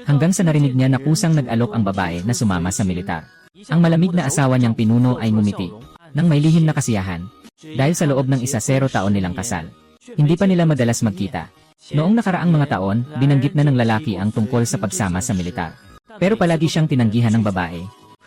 Hanggang sa narinig niya na kusang nag-alok ang babae na sumama sa militar. Ang malamig na asawa niyang pinuno ay ngumiti, nang may lihim na kasiyahan. Dahil sa loob ng 10 taon nilang kasal, hindi pa nila madalas magkita. Noong nakaraang mga taon, binanggit na ng lalaki ang tungkol sa pagsama sa militar. Pero palagi siyang tinanggihan ng babae.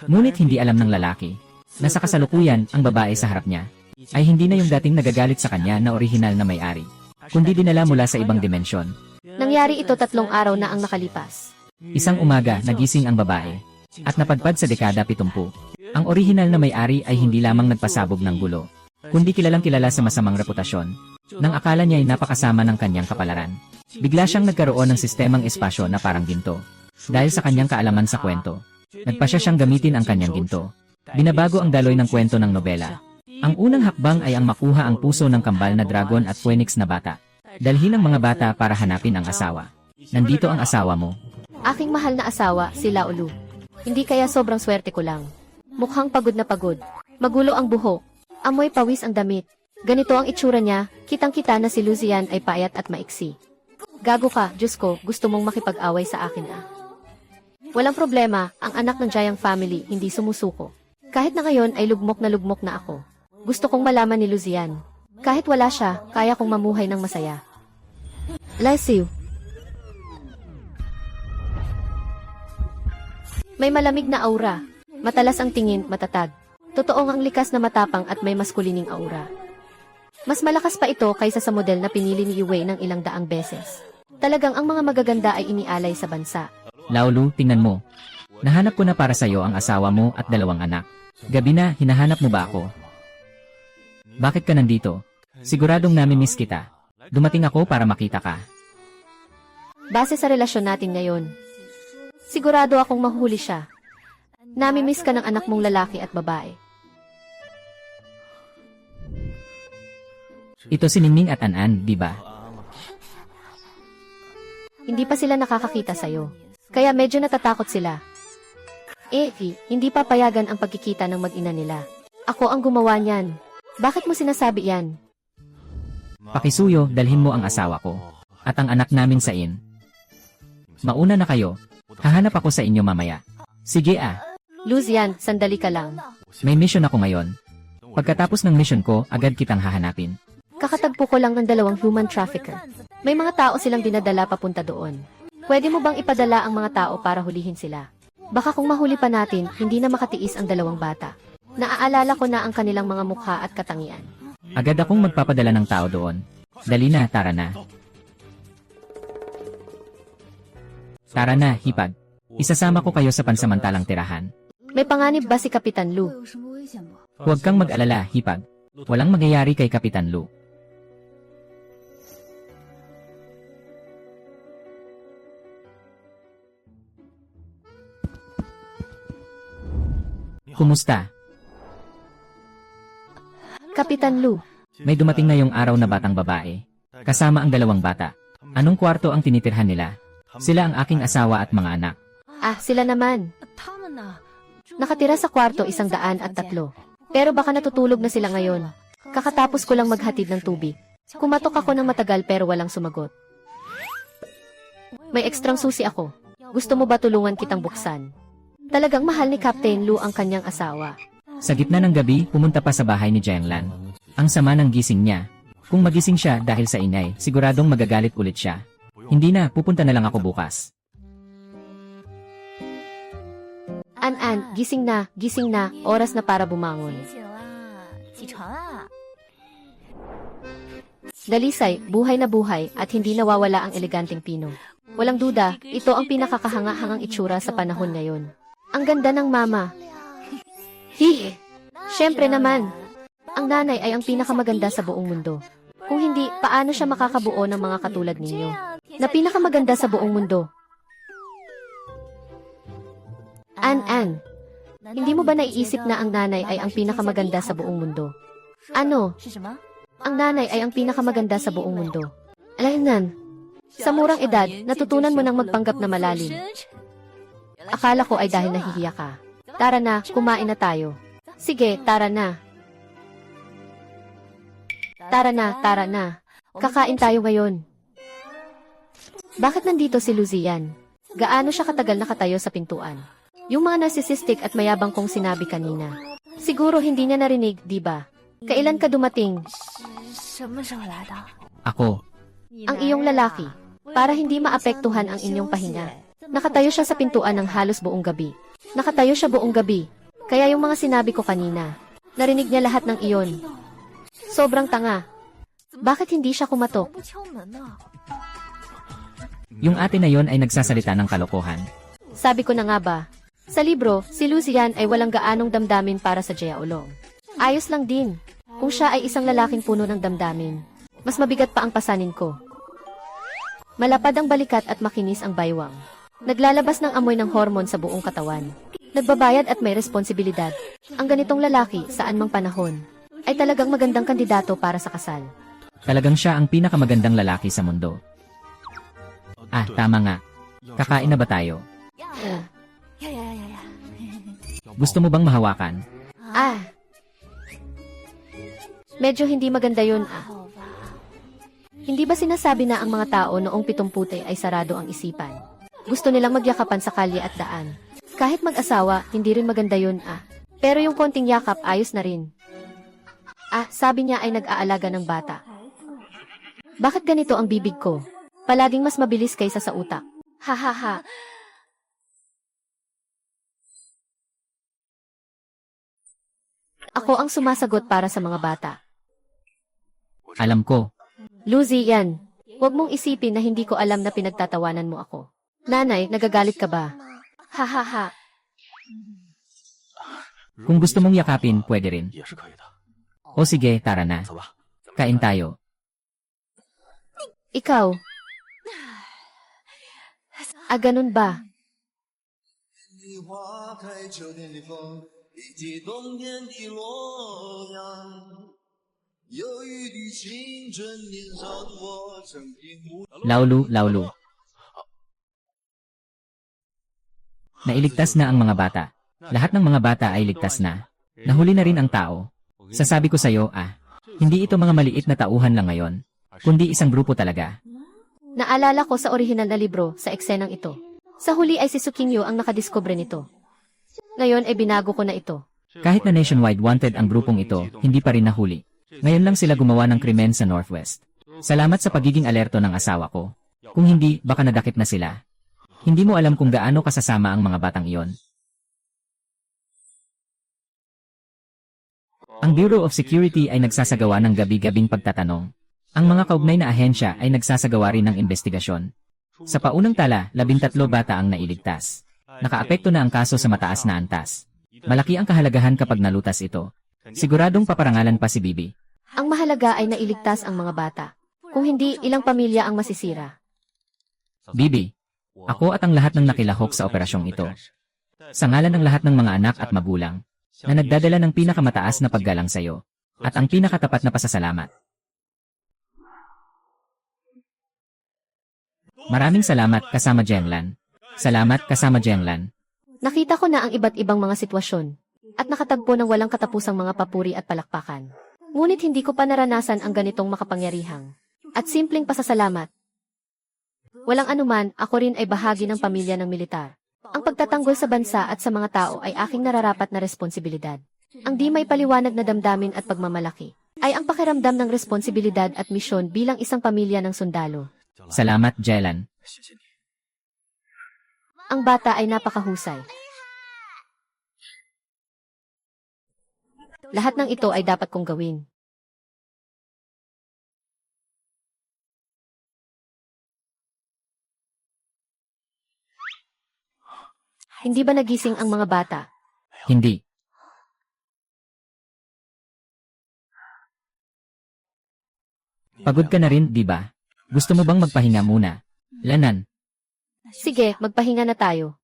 Ngunit hindi alam ng lalaki na sa kasalukuyan ang babae sa harap niya ay hindi na yung dating nagagalit sa kanya na orihinal na may-ari, kundi dinala mula sa ibang dimensyon. Nangyari ito 3 araw na ang nakalipas. Isang umaga, nagising ang babae at napadpad sa dekada 70. Ang orihinal na may-ari ay hindi lamang nagpasabog ng gulo, kundi kilalang kilala sa masamang reputasyon. Nang akala niya ay napakasama ng kanyang kapalaran, bigla siyang nagkaroon ng sistemang espasyo na parang ginto. Dahil sa kanyang kaalaman sa kwento, nagpasya siyang gamitin ang kanyang ginto. Binabago ang daloy ng kwento ng nobela. Ang unang hakbang ay ang makuha ang puso ng kambal na dragon at phoenix na bata. Dalhin ang mga bata para hanapin ang asawa. Nandito ang asawa mo. Aking mahal na asawa, si Laolu. Hindi kaya sobrang swerte ko lang. Mukhang pagod na pagod. Magulo ang buhok. Amoy pawis ang damit. Ganito ang itsura niya, kitang-kita na si Lucian ay payat at maiksi. Gago ka, Diyos ko, gusto mong makipag-away sa akin ah. Walang problema, ang anak ng Giant Family hindi sumusuko. Kahit na ngayon ay lugmok na ako. Gusto kong malaman ni Lucian. Kahit wala siya, kaya kong mamuhay ng masaya. Lesiu. May malamig na aura. Matalas ang tingin, matatag. Totoong ang likas na matapang at may maskulining aura. Mas malakas pa ito kaysa sa model na pinili ni Yue ng ilang daang beses. Talagang ang mga magaganda ay inialay sa bansa. Laolu, tingnan mo. Nahanap ko na para sa'yo ang asawa mo at 2 anak. Gabi na, hinahanap mo ba ako? Bakit ka nandito? Siguradong nami-miss kita. Dumating ako para makita ka. Base sa relasyon natin ngayon, sigurado akong mahuli siya. Nami-miss ka ng anak mong lalaki at babae. Ito si Ningning at An-an, di ba? Hindi pa sila nakakakita sa'yo. Kaya medyo natatakot sila. Hindi papayagan ang pagkikita ng mag-ina nila. Ako ang gumawa niyan. Bakit mo sinasabi yan? Pakisuyo, dalhin mo ang asawa ko. At ang anak namin sa in. Mauna na kayo. Hahanap ako sa inyo mamaya. Sige ah. Lucian, sandali ka lang. May mission ako ngayon. Pagkatapos ng mission ko, agad kitang hahanapin. Kakatagpo ko lang ng 2 human trafficker. May mga tao silang dinadala papunta doon. Pwede mo bang ipadala ang mga tao para hulihin sila? Baka kung mahuli pa natin, hindi na makatiis ang 2 bata. Naaalala ko na ang kanilang mga mukha at katangian. Agad akong magpapadala ng tao doon. Dali na, tara na. Tara na, hipag. Isasama ko kayo sa pansamantalang tirahan. May panganib ba si Kapitan Lu? Huwag kang mag-alala, hipag. Walang mangyayari kay Kapitan Lu. Kumusta? Kapitan Lu, May dumating na yung araw na batang babae. Kasama ang 2 bata. Anong kwarto ang tinitirhan nila? Sila ang aking asawa at mga anak. sila naman. Nakatira sa kwarto 103. Pero baka natutulog na sila ngayon. Kakatapos ko lang maghatid ng tubig. Kumatok ako ng matagal pero walang sumagot. May ekstrang susi ako. Gusto mo ba tulungan kitang buksan? Talagang mahal ni Captain Lu ang kanyang asawa. Sa gitna ng gabi, pumunta pa sa bahay ni Jianglan. Ang sama ng gising niya. Kung magising siya dahil sa ingay, siguradong magagalit ulit siya. Hindi na, pupunta na lang ako bukas. An-an, gising na, oras na para bumangon. Dalisay, buhay na buhay at hindi nawawala ang eleganteng pino. Walang duda, ito ang pinakakahanga-hangang itsura sa panahon ngayon. Ang ganda ng mama. Siyempre naman, ang nanay ay ang pinakamaganda sa buong mundo. Kung hindi, paano siya makakabuo ng mga katulad ninyo? Na pinakamaganda sa buong mundo. An-an, hindi mo ba naiisip na ang nanay ay ang pinakamaganda sa buong mundo? Ano? Ang nanay ay ang pinakamaganda sa buong mundo. Alaynan, sa murang edad, natutunan mo nang magpanggap na malalim. Akala ko ay dahil nahihiya ka. Tara na, kumain na tayo. Sige, tara na. Tara na. Kakain tayo ngayon. Bakit nandito si Lucian? Gaano siya katagal nakatayo sa pintuan? Yung mga narcissistic at mayabang kong sinabi kanina. Siguro hindi niya narinig, di ba? Kailan ka dumating? 什么时候来的？ Ako. Ang iyong lalaki. Para hindi maapektuhan ang inyong pahinga. Nakatayo siya sa pintuan ng halos buong gabi. Nakatayo siya buong gabi. Kaya yung mga sinabi ko kanina, narinig niya lahat ng iyon. Sobrang tanga. Bakit hindi siya kumatok? 不敲门呢？ Yung ate na yon ay nagsasalita ng kalokohan. Sabi ko na nga ba? Sa libro, si Lucian ay walang gaanong damdamin para sa Jeaolong. Ayos lang din. Kung siya ay isang lalaking puno ng damdamin, mas mabigat pa ang pasanin ko. Malapad ang balikat at makinis ang baywang. Naglalabas ng amoy ng hormon sa buong katawan. Nagbabayad at may responsibilidad. Ang ganitong lalaki, saan mang panahon, ay talagang magandang kandidato para sa kasal. Talagang siya ang pinakamagandang lalaki sa mundo. Ah, tama nga. Kakain na ba tayo? 呀呀呀呀呀！ Gusto mo bang mahawakan? Ah, medyo hindi maganda yun ah. 好吧， Hindi ba sinasabi na ang mga tao noong 70 ay sarado ang isipan? Gusto nilang magyakapan sa kalye at daan. Kahit mag-asawa, hindi rin maganda yun ah. Pero yung konting yakap ayos na rin. Ah, sabi niya ay nag-aalaga ng bata. Bakit ganito ang bibig ko? Palaging mas mabilis kaysa sa utak. Ha ha ha. Ako ang sumasagot para sa mga bata. Alam ko. Lucy, yan. Huwag mong isipin na hindi ko alam na pinagtatawanan mo ako. Nanay, nagagalit ka ba? Ha ha ha. Kung gusto mong yakapin, pwede rin. 也是可以的。 O sige, tara na. 走吧。 Kain tayo. Ikaw? Ah, ganun ba? 花开秋天的风，以及冬天的洛阳。忧郁的青春，年少的我，曾经无。 Laulu, laulu. Nailigtas na ang mga bata. Lahat ng mga bata ay ligtas na. Nahuli na rin ang tao. Sasabi ko sa'yo, hindi ito mga maliit na tauhan lang ngayon, kundi isang grupo talaga. Naalala ko sa orihinal na libro sa eksenang ito. Sa huli ay si Sukinyo ang nakadiskubre nito. Ngayon ay binago ko na ito. Kahit na nationwide wanted ang grupong ito, hindi pa rin nahuli. Ngayon lang sila gumawa ng krimen sa Northwest. Salamat sa pagiging alerto ng asawa ko. Kung hindi, baka nadakip na sila. Hindi mo alam kung gaano kasasama ang mga batang iyon. Ang Bureau of Security ay nagsasagawa ng gabi-gabing pagtatanong. Ang mga kaugnay na ahensya ay nagsasagawa rin ng investigasyon. Sa paunang tala, 13 bata ang nailigtas. Nakaapekto na ang kaso sa mataas na antas. Malaki ang kahalagahan kapag nalutas ito. Siguradong paparangalan pa si Bibi. Ang mahalaga ay nailigtas ang mga bata. Kung hindi, ilang pamilya ang masisira. Bibi, ako at ang lahat ng nakilahok sa operasyong ito. Sa ngalan ng lahat ng mga anak at magulang, na nagdadala ng pinakamataas na paggalang sa iyo, at ang pinakatapat na pasasalamat. Maraming salamat kasama Jenglan. Salamat kasama Jenglan. Nakita ko na ang iba't ibang mga sitwasyon at nakatagpo ng walang katapusang mga papuri at palakpakan. Ngunit hindi ko pa naranasan ang ganitong makapangyarihang at simpleng pasasalamat. Walang anuman, ako rin ay bahagi ng pamilya ng militar. Ang pagtatanggol sa bansa at sa mga tao ay aking nararapat na responsibilidad. Ang di may paliwanag na damdamin at pagmamalaki ay ang pakiramdam ng responsibilidad at misyon bilang isang pamilya ng sundalo. Salamat, Jelan. 谢谢你。 Ang bata ay napakahusay. Lahat ng ito ay dapat kong gawin. Hindi ba nagising ang mga bata? Hindi. Pagod ka na rin, di ba? Gusto mo bang magpahinga muna? Lanan. Sige, magpahinga na tayo.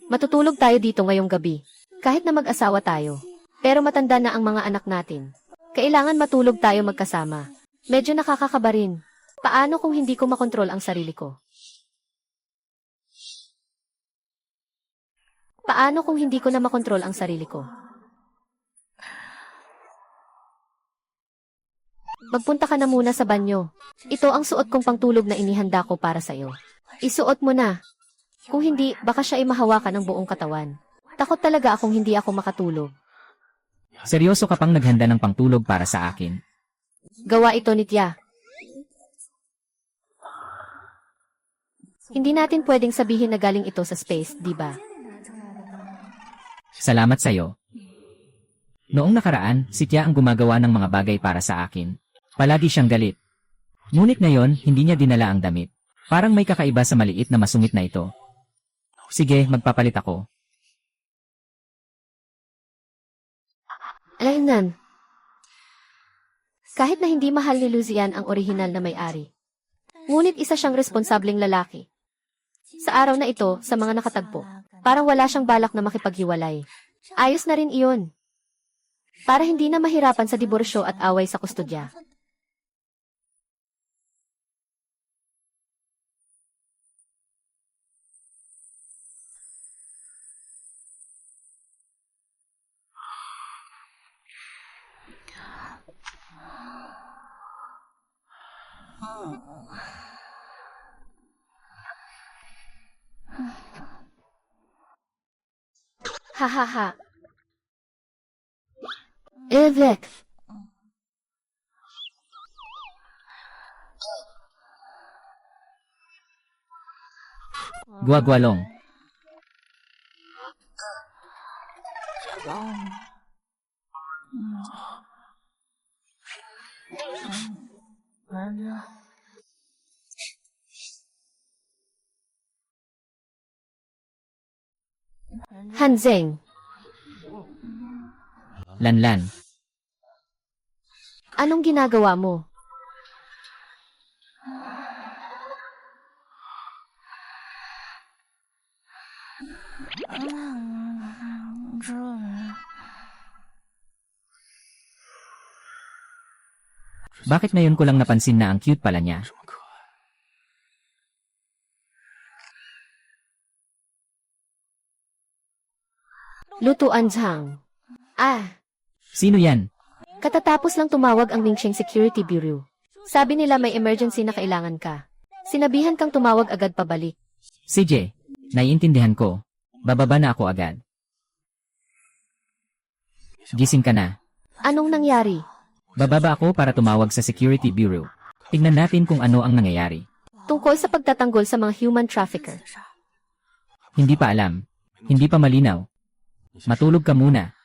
Matutulog tayo dito ngayong gabi. Kahit na mag-asawa tayo. Pero matanda na ang mga anak natin. Kailangan matulog tayo magkasama. Medyo nakakakaba rin. Paano kung hindi ko makontrol ang sarili ko? Paano kung hindi ko na makontrol ang sarili ko? Magpunta ka na muna sa banyo. Ito ang suot kong pangtulog na inihanda ko para sa'yo. Isuot mo na. Kung hindi, baka siya ay mahawakan ng buong katawan. Takot talaga akong hindi ako makatulog. Seryoso ka pang naghanda ng pangtulog para sa akin. Gawa ito ni Tia. Hindi natin pwedeng sabihin na galing ito sa space, di ba? Salamat sa'yo. Noong nakaraan, si Tia ang gumagawa ng mga bagay para sa akin. Palagi siyang galit. Ngunit ngayon, hindi niya dinala ang damit. Parang may kakaiba sa maliit na masungit na ito. Sige, magpapalit ako. Alaynan. Kahit na hindi mahal ni Luzian ang orihinal na may-ari. Ngunit isa siyang responsableng lalaki. Sa araw na ito, sa mga nakatagpo, parang wala siyang balak na makipaghiwalay. Ayos na rin iyon. Para hindi na mahirapan sa diborsyo at away sa kustodya. Hahaha. Evek. Guwagwalong. Hanzeng. Lanlan. Anong ginagawa mo? Bakit ngayon ko lang napansin na ang cute pala niya? Lutuan Zhang. Ah, Sino yan? katatapos lang tumawag ang Ningxing Security Bureau. Sabi nila may emergency na kailangan ka. Sinabihan kang tumawag agad pabalik. CJ, naiintindihan ko. Bababa na ako agad. Gising ka na. Anong nangyari? Bababa ako para tumawag sa Security Bureau. Tingnan natin kung ano ang nangyayari. Tungkol sa pagtatanggol sa mga human trafficker. Hindi pa alam. Hindi pa malinaw. Matulog ka muna.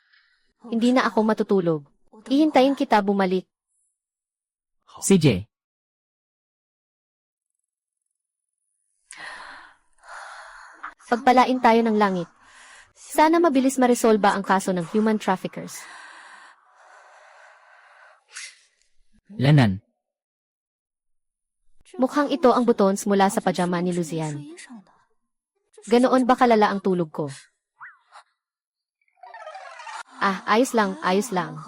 Hindi na ako matutulog. Ihintayin kita bumalik. CJ, Pagpalain tayo ng langit. Sana mabilis maresolba ang kaso ng human traffickers. Lanan. Mukhang ito ang buttons mula sa pajama ni Luzian. Ganoon ba kalala ang tulog ko? Ah, ayos lang, ayos lang.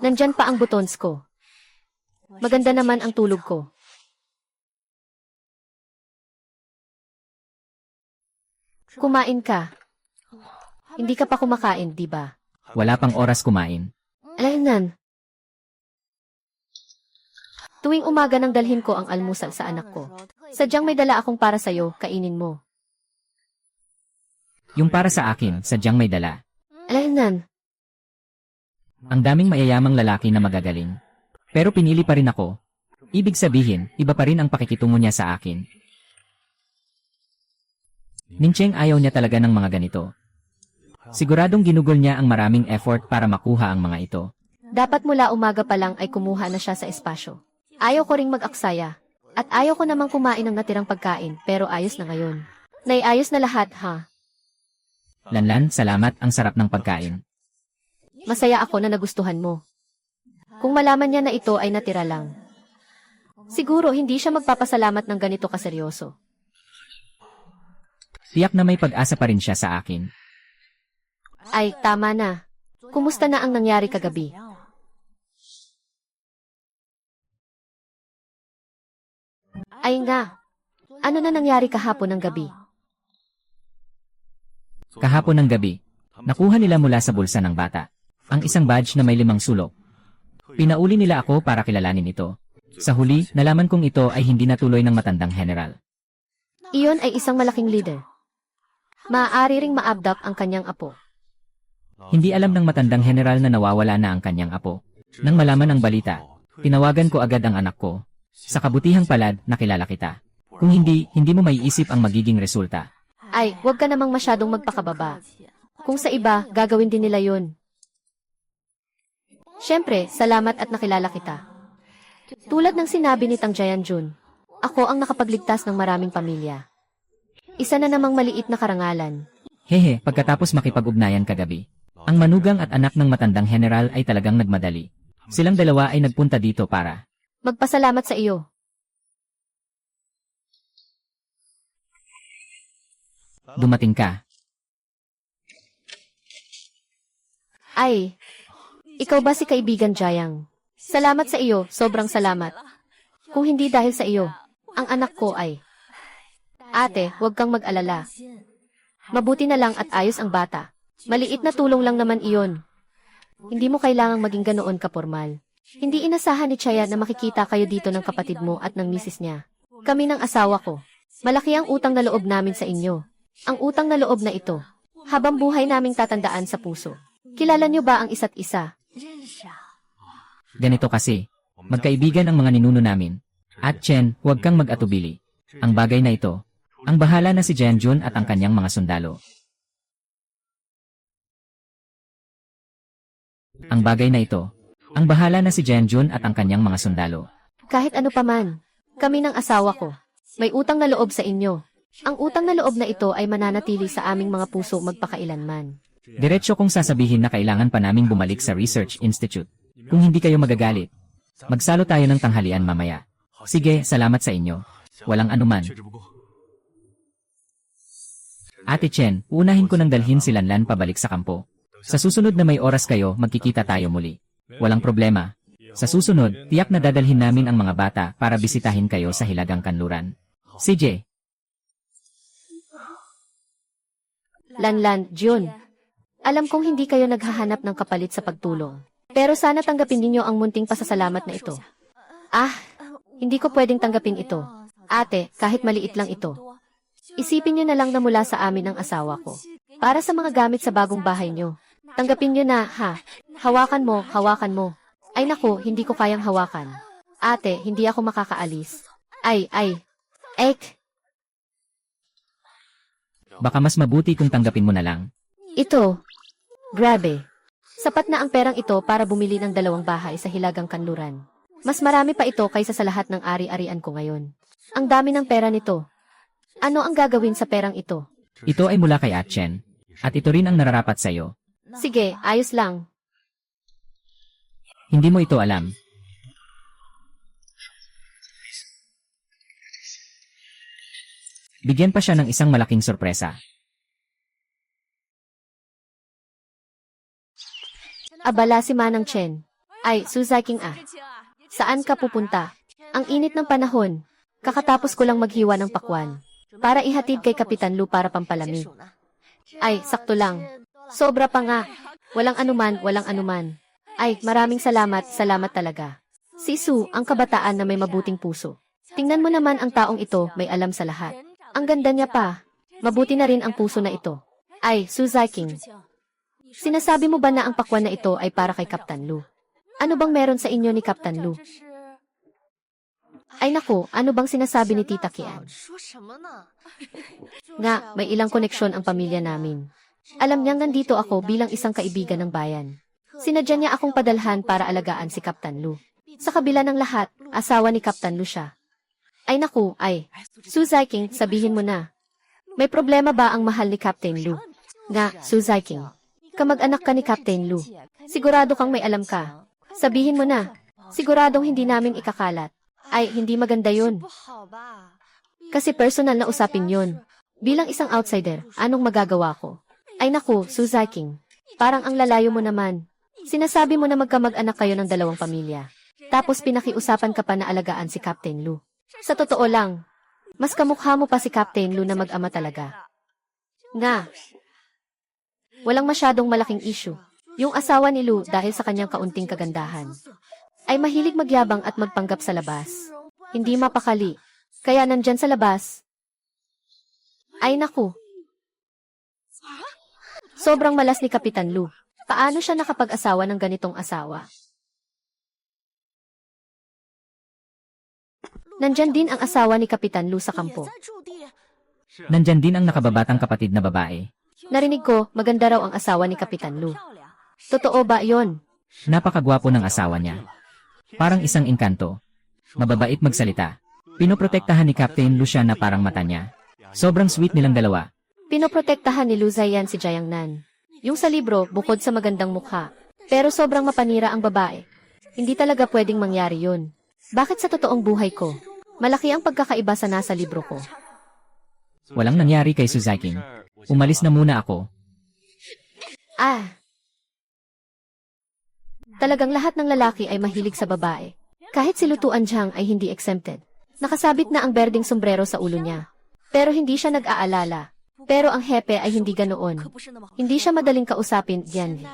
Nandyan pa ang buttons ko. Maganda naman ang tulog ko. Kumain ka. Hindi ka pa kumakain, di ba? Wala pang oras kumain. Alaynan. Tuwing umaga nang dalhin ko ang almusal sa anak ko. Sadyang may dala akong para sa'yo, kainin mo. Yung para sa akin, sadyang may dala. Alaynan. Ang daming mayayamang lalaki na magagaling. Pero pinili pa rin ako. Ibig sabihin, iba pa rin ang pakikitungo niya sa akin. Ningcheng ayaw niya talaga ng mga ganito. Siguradong ginugol niya ang maraming effort para makuha ang mga ito. Dapat mula umaga pa lang ay kumuha na siya sa espasyo. Ayaw ko ring mag-aksaya. At ayaw ko namang kumain ng natirang pagkain, pero ayos na ngayon. Naiayos na lahat, ha? Lanlan, salamat, ang sarap ng pagkain. Masaya ako na nagustuhan mo. Kung malaman niya na ito ay natira lang. Siguro hindi siya magpapasalamat ng ganito kaseryoso. Tiyak na may pag-asa pa rin siya sa akin. Ay, tama na. Kumusta na ang nangyari kagabi? Ay nga. Ano na nangyari kahapon ng gabi? Kahapon ng gabi, nakuha nila mula sa bulsa ng bata ang isang badge na may 5 sulok. Pinauli nila ako para kilalanin ito. Sa huli, nalaman kong ito ay hindi natuloy ng matandang general. Iyon ay isang malaking leader. Maaari ring maabdak ang kanyang apo. Hindi alam ng matandang general na nawawala na ang kanyang apo. Nang malaman ang balita, tinawagan ko agad ang anak ko. Sa kabutihang palad, nakilala kita. Kung hindi mo maiisip ang magiging resulta. Ay, huwag ka namang masyadong magpakababa. Kung sa iba, gagawin din nila yun. Siyempre, salamat at nakilala kita. Tulad ng sinabi ni Tang Jianjun, ako ang nakapagligtas ng maraming pamilya. Isa na namang maliit na karangalan. Hehe, pagkatapos makipag-ugnayan kagabi, ang manugang at anak ng matandang general ay talagang nagmadali. Silang dalawa ay nagpunta dito para Magpasalamat sa iyo. dumating ka. Ay, ikaw ba si kaibigan Jayang? Salamat sa iyo, sobrang salamat. Kung hindi dahil sa iyo, ang anak ko ay... Ate, huwag kang mag-alala. Mabuti na lang at ayos ang bata. Maliit na tulong lang naman iyon. Hindi mo kailangang maging ganoon kapormal. Hindi inasahan ni Chaya na makikita kayo dito ng kapatid mo at ng misis niya. Kami ng asawa ko. Malaki ang utang na loob namin sa inyo. Ang utang na loob na ito, habang buhay naming tatandaan sa puso. Kilala niyo ba ang isa't isa? Ganito kasi, magkaibigan ang mga ninuno namin. At Chen, huwag kang mag-atubili. Ang bagay na ito, ang bahala na si Jianjun at ang kanyang mga sundalo. Ang bagay na ito, ang bahala na si Jianjun at ang kanyang mga sundalo. Kahit ano paman, kami ng asawa ko, may utang na loob sa inyo. Ang utang na loob na ito ay mananatili sa aming mga puso magpakailanman. Diretso kong sasabihin na kailangan pa naming bumalik sa Research Institute. Kung hindi kayo magagalit, magsalo tayo ng tanghalian mamaya. Sige, salamat sa inyo. Walang anuman. Ate Chen, uunahin ko nang dalhin si Lanlan pabalik sa kampo. Sa susunod na may oras kayo, magkikita tayo muli. Walang problema. Sa susunod, tiyak na dadalhin namin ang mga bata para bisitahin kayo sa Hilagang Kanluran. CJ. Lanlan, Jun. Alam kong hindi kayo naghahanap ng kapalit sa pagtulong. Pero sana tanggapin ninyo ang munting pasasalamat na ito. Ah, hindi ko pwedeng tanggapin ito. Ate, kahit maliit lang ito. Isipin nyo na lang na mula sa amin ang asawa ko. Para sa mga gamit sa bagong bahay nyo. Tanggapin nyo na, ha? Hawakan mo, hawakan mo. Ay naku, hindi ko kayang hawakan. Ate, hindi ako makakaalis. Ay. Ek. Baka mas mabuti kung tanggapin mo na lang. Ito. Grabe. Sapat na ang perang ito para bumili ng 2 bahay sa Hilagang Kanluran. Mas marami pa ito kaysa sa lahat ng ari-arian ko ngayon. Ang dami ng pera nito. Ano ang gagawin sa perang ito? Ito ay mula kay Atchen. At ito rin ang nararapat sa'yo. Sige, ayos lang. Hindi mo ito alam. Bigyan pa siya ng isang malaking sorpresa. Abala si Manang Chen. Ay, Suzaking ah. Saan ka pupunta? Ang init ng panahon. Kakatapos ko lang maghiwa ng pakwan. Para ihatid kay Kapitan Lu para pampalamig. Ay, sakto lang. Sobra pa nga. Walang anuman. Ay, maraming salamat talaga. Si Su, ang kabataan na may mabuting puso. Tingnan mo naman ang taong ito, may alam sa lahat. Ang ganda niya pa. Mabuti na rin ang puso na ito. Ay, Suzaking. Sinasabi mo ba na ang pakwan na ito ay para kay Kaptan Lu? Ano bang meron sa inyo ni Kaptan Lu? Ay naku, ano bang sinasabi ni Tita Kian? Nga, may ilang koneksyon ang pamilya namin. Alam niyang nandito ako bilang isang kaibigan ng bayan. Sinadya niya akong padalhan para alagaan si Kaptan Lu. Sa kabila ng lahat, asawa ni Kaptan Lu siya. Ay naku, Suzaking, sabihin mo na. May problema ba ang mahal ni Captain Lu? Nga, Suzaking. Kamag-anak ka ni Captain Lu. Sigurado kang may alam ka. Sabihin mo na. Siguradong hindi namin ikakalat. Ay, hindi maganda yun. Kasi personal na usapin yun. Bilang isang outsider, anong magagawa ko? Ay naku, Suzaking. Parang ang lalayo mo naman. Sinasabi mo na magkamag-anak kayo ng 2 pamilya. Tapos pinakiusapan ka pa na alagaan si Captain Lu. Sa totoo lang, mas kamukha mo pa si Captain Lu na mag-ama talaga. Nga. Walang masyadong malaking issue. Yung asawa ni Lu dahil sa kanyang kaunting kagandahan ay mahilig magyabang at magpanggap sa labas. Hindi mapakali. Kaya nandyan sa labas. Ay naku. Sobrang malas ni Kapitan Lu. Paano siya nakapag-asawa ng ganitong asawa? Nandyan din ang asawa ni Kapitan Lu sa kampo. Nandyan din ang nakababatang kapatid na babae. Narinig ko, maganda raw ang asawa ni Kapitan Lu. Totoo ba yon? Napakagwapo ng asawa niya. Parang isang engkanto. Mababait magsalita. Pinoprotektahan ni Captain Lu siya na parang mata niya. Sobrang sweet nilang dalawa. Pinoprotektahan ni Lu Ziyan si Jiangnan. Yung sa libro, bukod sa magandang mukha. Pero sobrang mapanira ang babae. Hindi talaga pwedeng mangyari yun. Bakit sa totoong buhay ko? Malaki ang pagkakaiba sa nasa libro ko. Walang nangyari kay Suzaiking. Umalis na muna ako. Ah! Talagang lahat ng lalaki ay mahilig sa babae. Kahit si Lutuan Jiang ay hindi exempted. Nakasabit na ang berdeng sombrero sa ulo niya. Pero hindi siya nag-aalala. Pero ang hepe ay hindi ganoon. Hindi siya madaling kausapin, Yan.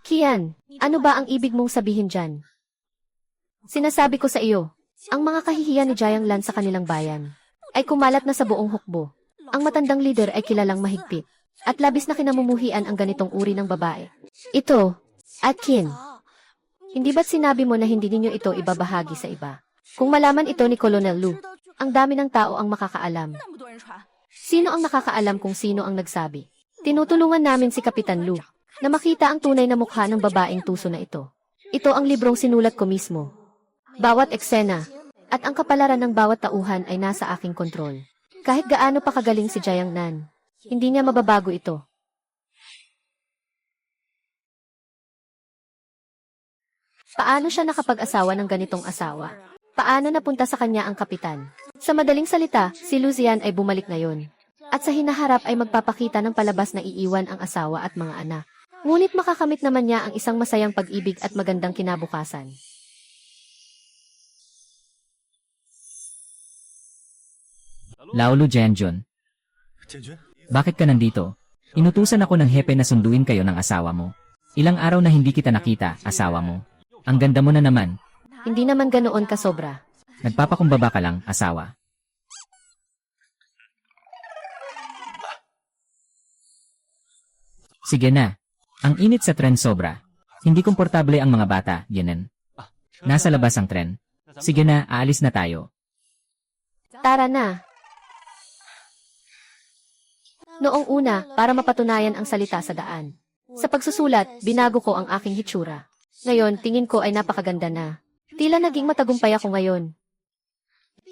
Kian, ano ba ang ibig mong sabihin dyan? Sinasabi ko sa iyo, ang mga kahihiyan ni Jianglan sa kanilang bayan ay kumalat na sa buong hukbo. Ang matandang leader ay kilalang mahigpit at labis na kinamumuhian ang ganitong uri ng babae. Ito, at Kin, hindi ba't sinabi mo na hindi ninyo ito ibabahagi sa iba? Kung malaman ito ni Colonel Lu, ang dami ng tao ang makakaalam. Sino ang nakakaalam kung sino ang nagsabi? Tinutulungan namin si Kapitan Lu na makita ang tunay na mukha ng babaeng tuso na ito. Ito ang librong sinulat ko mismo. Bawat eksena at ang kapalaran ng bawat tauhan ay nasa aking kontrol. Kahit gaano pa kagaling si Jiangnan, hindi niya mababago ito. Paano siya nakapag-asawa ng ganitong asawa? Paano napunta sa kanya ang kapitan? Sa madaling salita, si Lucian ay bumalik ngayon. At sa hinaharap ay magpapakita ng palabas na iiwan ang asawa at mga anak. Ngunit makakamit naman niya ang isang masayang pag-ibig at magandang kinabukasan. Laolo Jianjun, bakit ka nandito? Inutusan ako ng hepe na sunduin kayo ng asawa mo. Ilang araw na hindi kita nakita, asawa mo. Ang ganda mo na naman. Hindi naman ganoon kasobra. Nagpapakumbaba ka lang, asawa. Sige na. Ang init sa tren sobra. Hindi komportable ang mga bata, Yenen. Nasa labas ang tren. Sige na, aalis na tayo. Tara na. Noong una, para mapatunayan ang salita sa daan. Sa pagsusulat, binago ko ang aking hitsura. Ngayon, tingin ko ay napakaganda na. Tila naging matagumpay ako ngayon.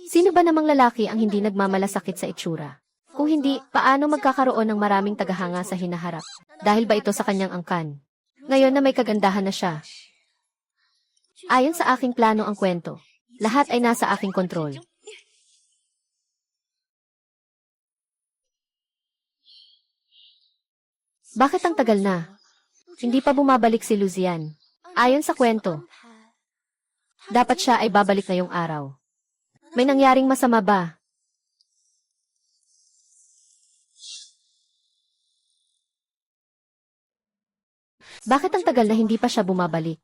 Sino ba namang lalaki ang hindi nagmamalasakit sa itsura? Kung hindi, paano magkakaroon ng maraming tagahanga sa hinaharap? Dahil ba ito sa kanyang angkan? Ngayon na may kagandahan na siya. Ayon sa aking plano ang kwento. Lahat ay nasa aking kontrol. Bakit ang tagal na? Hindi pa bumabalik si Lucian. Ayon sa kwento, dapat siya ay babalik ngayong araw. May nangyaring masama ba? Bakit ang tagal na hindi pa siya bumabalik?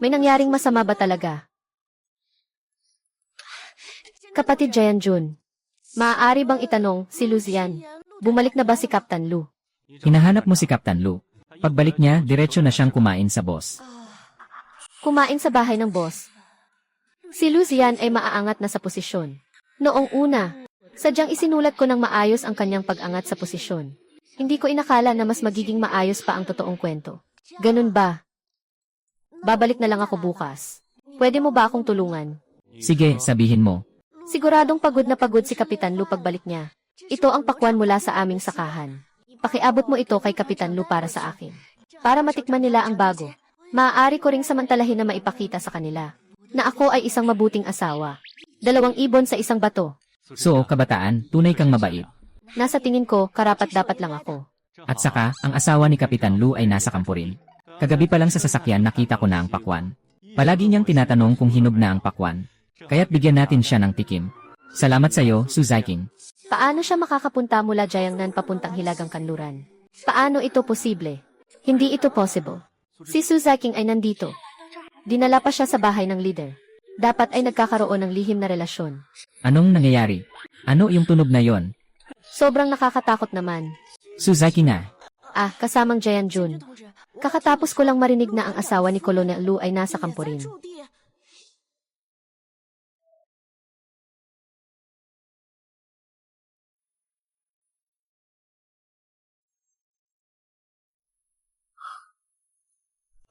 May nangyaring masama ba talaga? Kapatid Jianjun, maaari bang itanong si Lucian, bumalik na ba si Captain Lu? Hinahanap mo si Captain Lu. Pagbalik niya, diretsyo na siyang kumain sa boss. Kumain sa bahay ng boss. Si Lucian ay maaangat na sa posisyon. Noong una, sadyang isinulat ko ng maayos ang kanyang pag-angat sa posisyon. Hindi ko inakala na mas magiging maayos pa ang totoong kwento. Ganun ba? Babalik na lang ako bukas. Pwede mo ba akong tulungan? Sige, sabihin mo. Siguradong pagod na pagod si Kapitan Lu pagbalik niya. Ito ang pakwan mula sa aming sakahan. Pakiabot mo ito kay Kapitan Lu para sa akin. Para matikman nila ang bago. Maaari ko ring samantalahin na maipakita sa kanila na ako ay isang mabuting asawa. 2 ibon sa isang bato. So, kabataan, tunay kang mabait. Nasa tingin ko, karapat-dapat lang ako. At saka, ang asawa ni Kapitan Lu ay nasa kampo rin. Kagabi pa lang sa sasakyan nakita ko na ang pakwan. Palagi niyang tinatanong kung hinog na ang pakwan. Kaya't bigyan natin siya ng tikim. Salamat sa iyo, Suzaiking. Paano siya makakapunta mula Jiangnan papuntang Hilagang Kanluran? Paano ito posible? Hindi ito possible. Si Suzaiking ay nandito. Dinala pa siya sa bahay ng leader. Dapat ay nagkakaroon ng lihim na relasyon. Anong nangyayari? Ano yung tunog na yon? Sobrang nakakatakot naman. Suzaki na. Ah, kasamang Jayan Jun. Kakatapos ko lang marinig na ang asawa ni Colonel Lu ay nasa kampo rin.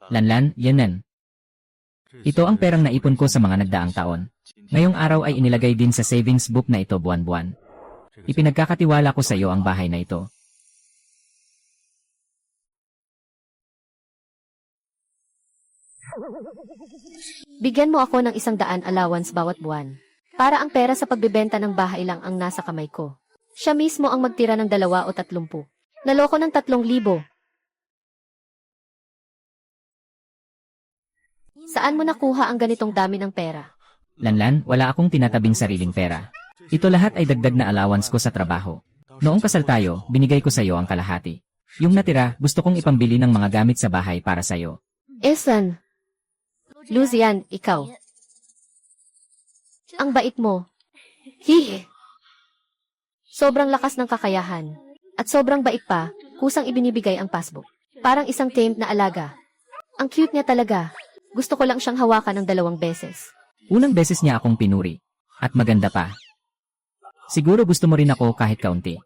Lanlan, yanan. Ito ang perang naipon ko sa mga nagdaang taon. Ngayong araw ay inilagay din sa savings book na ito buwan-buwan. Ipinagkakatiwala ko sa iyo ang bahay na ito. Bigyan mo ako ng 100 allowance bawat buwan. Para ang pera sa pagbebenta ng bahay lang ang nasa kamay ko. Siya mismo ang magtira ng 20 o 30. Naloko ng 3,000. Saan mo nakuha ang ganitong dami ng pera? Lanlan, wala akong tinatabing sariling pera. Ito lahat ay dagdag na allowance ko sa trabaho. Noong kasal tayo, binigay ko sa iyo ang kalahati. Yung natira, gusto kong ipambili ng mga gamit sa bahay para sa iyo. Esan. Luzian, ikaw. Ang bait mo. Hihi. Sobrang lakas ng kakayahan. At sobrang bait pa, kusang ibinibigay ang passbook. Parang isang tamed na alaga. Ang cute niya talaga. Gusto ko lang siyang hawakan ng 2 beses. Unang beses niya akong pinuri. At maganda pa. Siguro gusto mo rin ako kahit kaunti.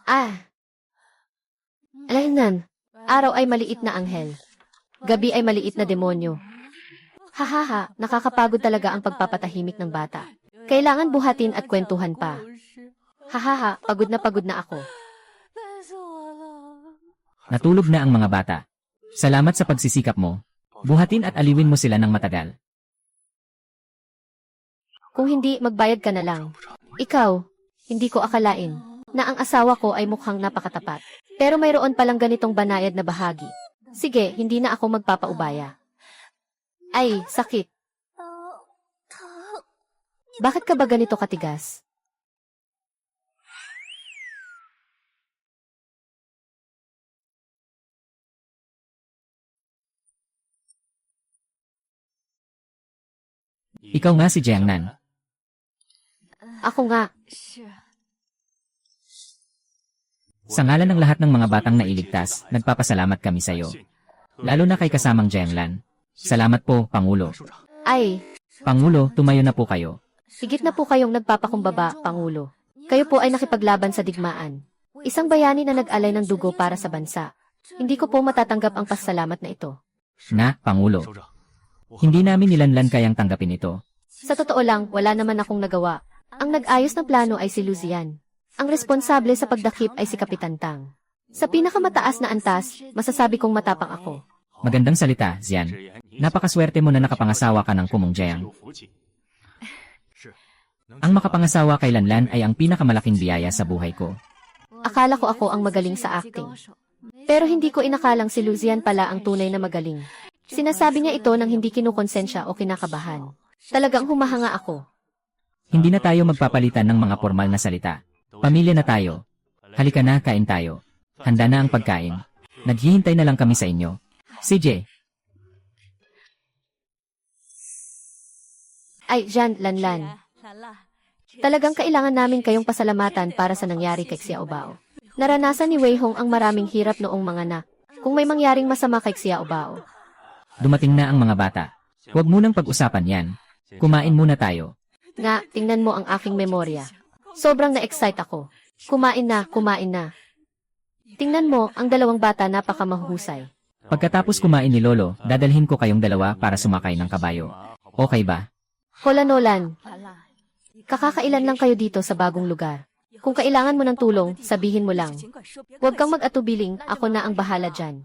Ah. Alaynan. Araw ay maliit na anghel. Gabi ay maliit na demonyo. Hahaha, nakakapagod talaga ang pagpapatahimik ng bata. Kailangan buhatin at kwentuhan pa. Hahaha, pagod na ako. Natulog na ang mga bata. Salamat sa pagsisikap mo. Buhatin at aliwin mo sila ng matagal. Kung hindi, magbayad ka na lang. Ikaw, hindi ko akalain na ang asawa ko ay mukhang napakatapat. Pero mayroon palang ganitong banayad na bahagi. Sige, hindi na ako magpapaubaya. Ay, sakit. Bakit ka ba ganito katigas? Ikaw nga si Jiangnan. Ako nga. Sa ngalan ng lahat ng mga batang nailigtas, nagpapasalamat kami sa iyo. Lalo na kay kasamang Jianglan. Salamat po, Pangulo. Ay, Pangulo, tumayo na po kayo. higit na po kayong nagpapakumbaba, Pangulo. Kayo po ay nakipaglaban sa digmaan. Isang bayani na nag-alay ng dugo para sa bansa. Hindi ko po matatanggap ang pasalamat na ito. Na, Pangulo. Hindi namin nilanlan kayang tanggapin ito. Sa totoo lang, wala naman akong nagawa. Ang nag-ayos ng plano ay si Luzian. Ang responsable sa pagdakip ay si Kapitan Tang. Sa pinakamataas na antas, masasabi kong matapang ako. Magandang salita, Zian. Napakaswerte mo na nakapangasawa ka ng Kumong Jiang. Ang makapangasawa kay Lanlan ay ang pinakamalaking biyaya sa buhay ko. Akala ko ako ang magaling sa acting. Pero hindi ko inakalang si Luzian pala ang tunay na magaling. Sinasabi niya ito nang hindi kinukonsensya o kinakabahan. Talagang humahanga ako. Hindi na tayo magpapalitan ng mga formal na salita. Pamilya na tayo. Halika na, kain tayo. Handa na ang pagkain. Naghihintay na lang kami sa inyo. CJ. Ay, Jan, Lanlan. Talagang kailangan namin kayong pasalamatan para sa nangyari kay Xiaobao. Naranasan ni Wei Hong ang maraming hirap noong mga anak. Kung may mangyaring masama kay Xiaobao. Dumating na ang mga bata. Huwag munang pag-usapan yan. Kumain muna tayo. Nga, tingnan mo ang aking memorya. Sobrang na-excite ako. Kumain na, kumain na. Tingnan mo, ang 2 bata napakamahusay. Pagkatapos kumain ni Lolo, dadalhin ko kayong 2 para sumakay ng kabayo. Okay ba? Hola Nolan, kakakailan lang kayo dito sa bagong lugar. Kung kailangan mo ng tulong, sabihin mo lang. Huwag kang mag-atubiling, ako na ang bahala dyan.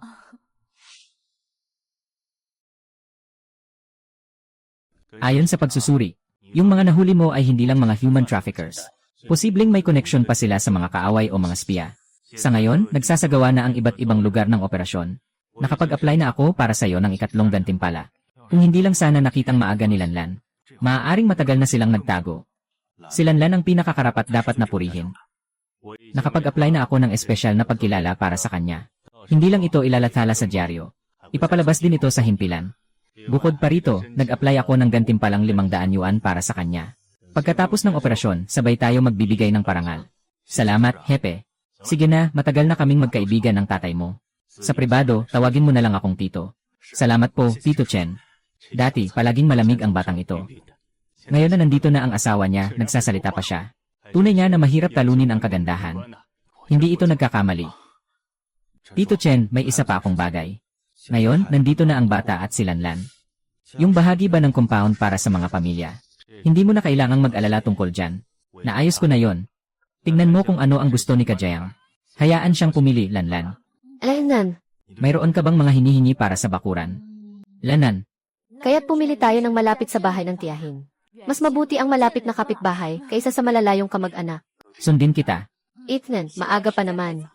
Ayon sa pagsusuri, yung mga nahuli mo ay hindi lang mga human traffickers. Posibleng may connection pa sila sa mga kaaway o mga espiya. Sa ngayon, nagsasagawa na ang iba't ibang lugar ng operasyon. Nakapag-apply na ako para sa iyo ng 3 gantimpala. Kung hindi lang sana nakitang maaga ni Lanlan, maaaring matagal na silang nagtago. Si Lanlan ang pinakakarapat dapat na purihin. Nakapag-apply na ako ng espesyal na pagkilala para sa kanya. Hindi lang ito ilalathala sa dyaryo. Ipapalabas din ito sa himpilan. Bukod pa rito, nag-apply ako ng gantimpalang 500 yuan para sa kanya. Pagkatapos ng operasyon, sabay tayo magbibigay ng parangal. Salamat, Hepe. Sige na, matagal na kaming magkaibigan ng tatay mo. Sa pribado, tawagin mo na lang akong tito. Salamat po, Tito Chen. Dati, palaging malamig ang batang ito. Ngayon na nandito na ang asawa niya, nagsasalita pa siya. Tunay niya na mahirap talunin ang kagandahan. Hindi ito nagkakamali. Tito Chen, may isa pa akong bagay. Ngayon, nandito na ang bata at si Lanlan. Yung bahagi ba ng compound para sa mga pamilya? Hindi mo na kailangang mag-alala tungkol dyan. Naayos ko na yon. Tingnan mo kung ano ang gusto ni Kajayang. Hayaan siyang pumili, Lanlan. Lanlan, Mayroon ka bang mga hinihingi para sa bakuran? Lanan, kaya't pumili tayo ng malapit sa bahay ng tiyahin. Mas mabuti ang malapit na kapitbahay kaysa sa malalayong kamag-anak. sundin kita. Ethan, maaga pa naman.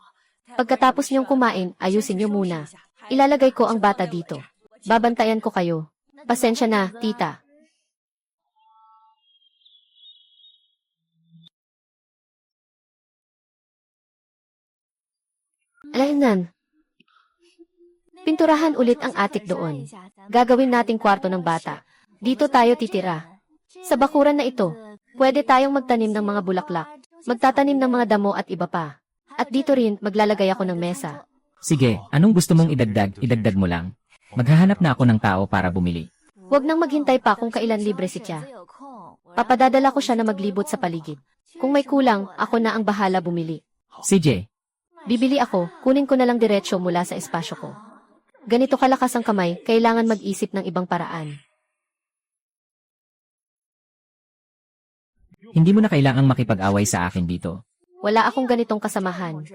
Pagkatapos niyong kumain, ayusin niyo muna. Ilalagay ko ang bata dito. Babantayan ko kayo. Pasensya na, tita. Lanlan, pinturahan ulit ang atik doon. Gagawin nating kwarto ng bata. Dito tayo titira. Sa bakuran na ito, pwede tayong magtanim ng mga bulaklak, magtatanim ng mga damo at iba pa. At dito rin, maglalagay ako ng mesa. Sige, anong gusto mong idagdag, idagdag mo lang. Maghahanap na ako ng tao para bumili. Huwag nang maghintay pa kung kailan libre si Tia. Papadadala ko siya na maglibot sa paligid. Kung may kulang, ako na ang bahala bumili. CJ, Bibili ako, kunin ko na lang diretsyo mula sa espasyo ko. Ganito kalakas ang kamay, kailangan mag-isip ng ibang paraan. hindi mo na kailangang makipag-away sa akin dito. Wala akong ganitong kasamahan.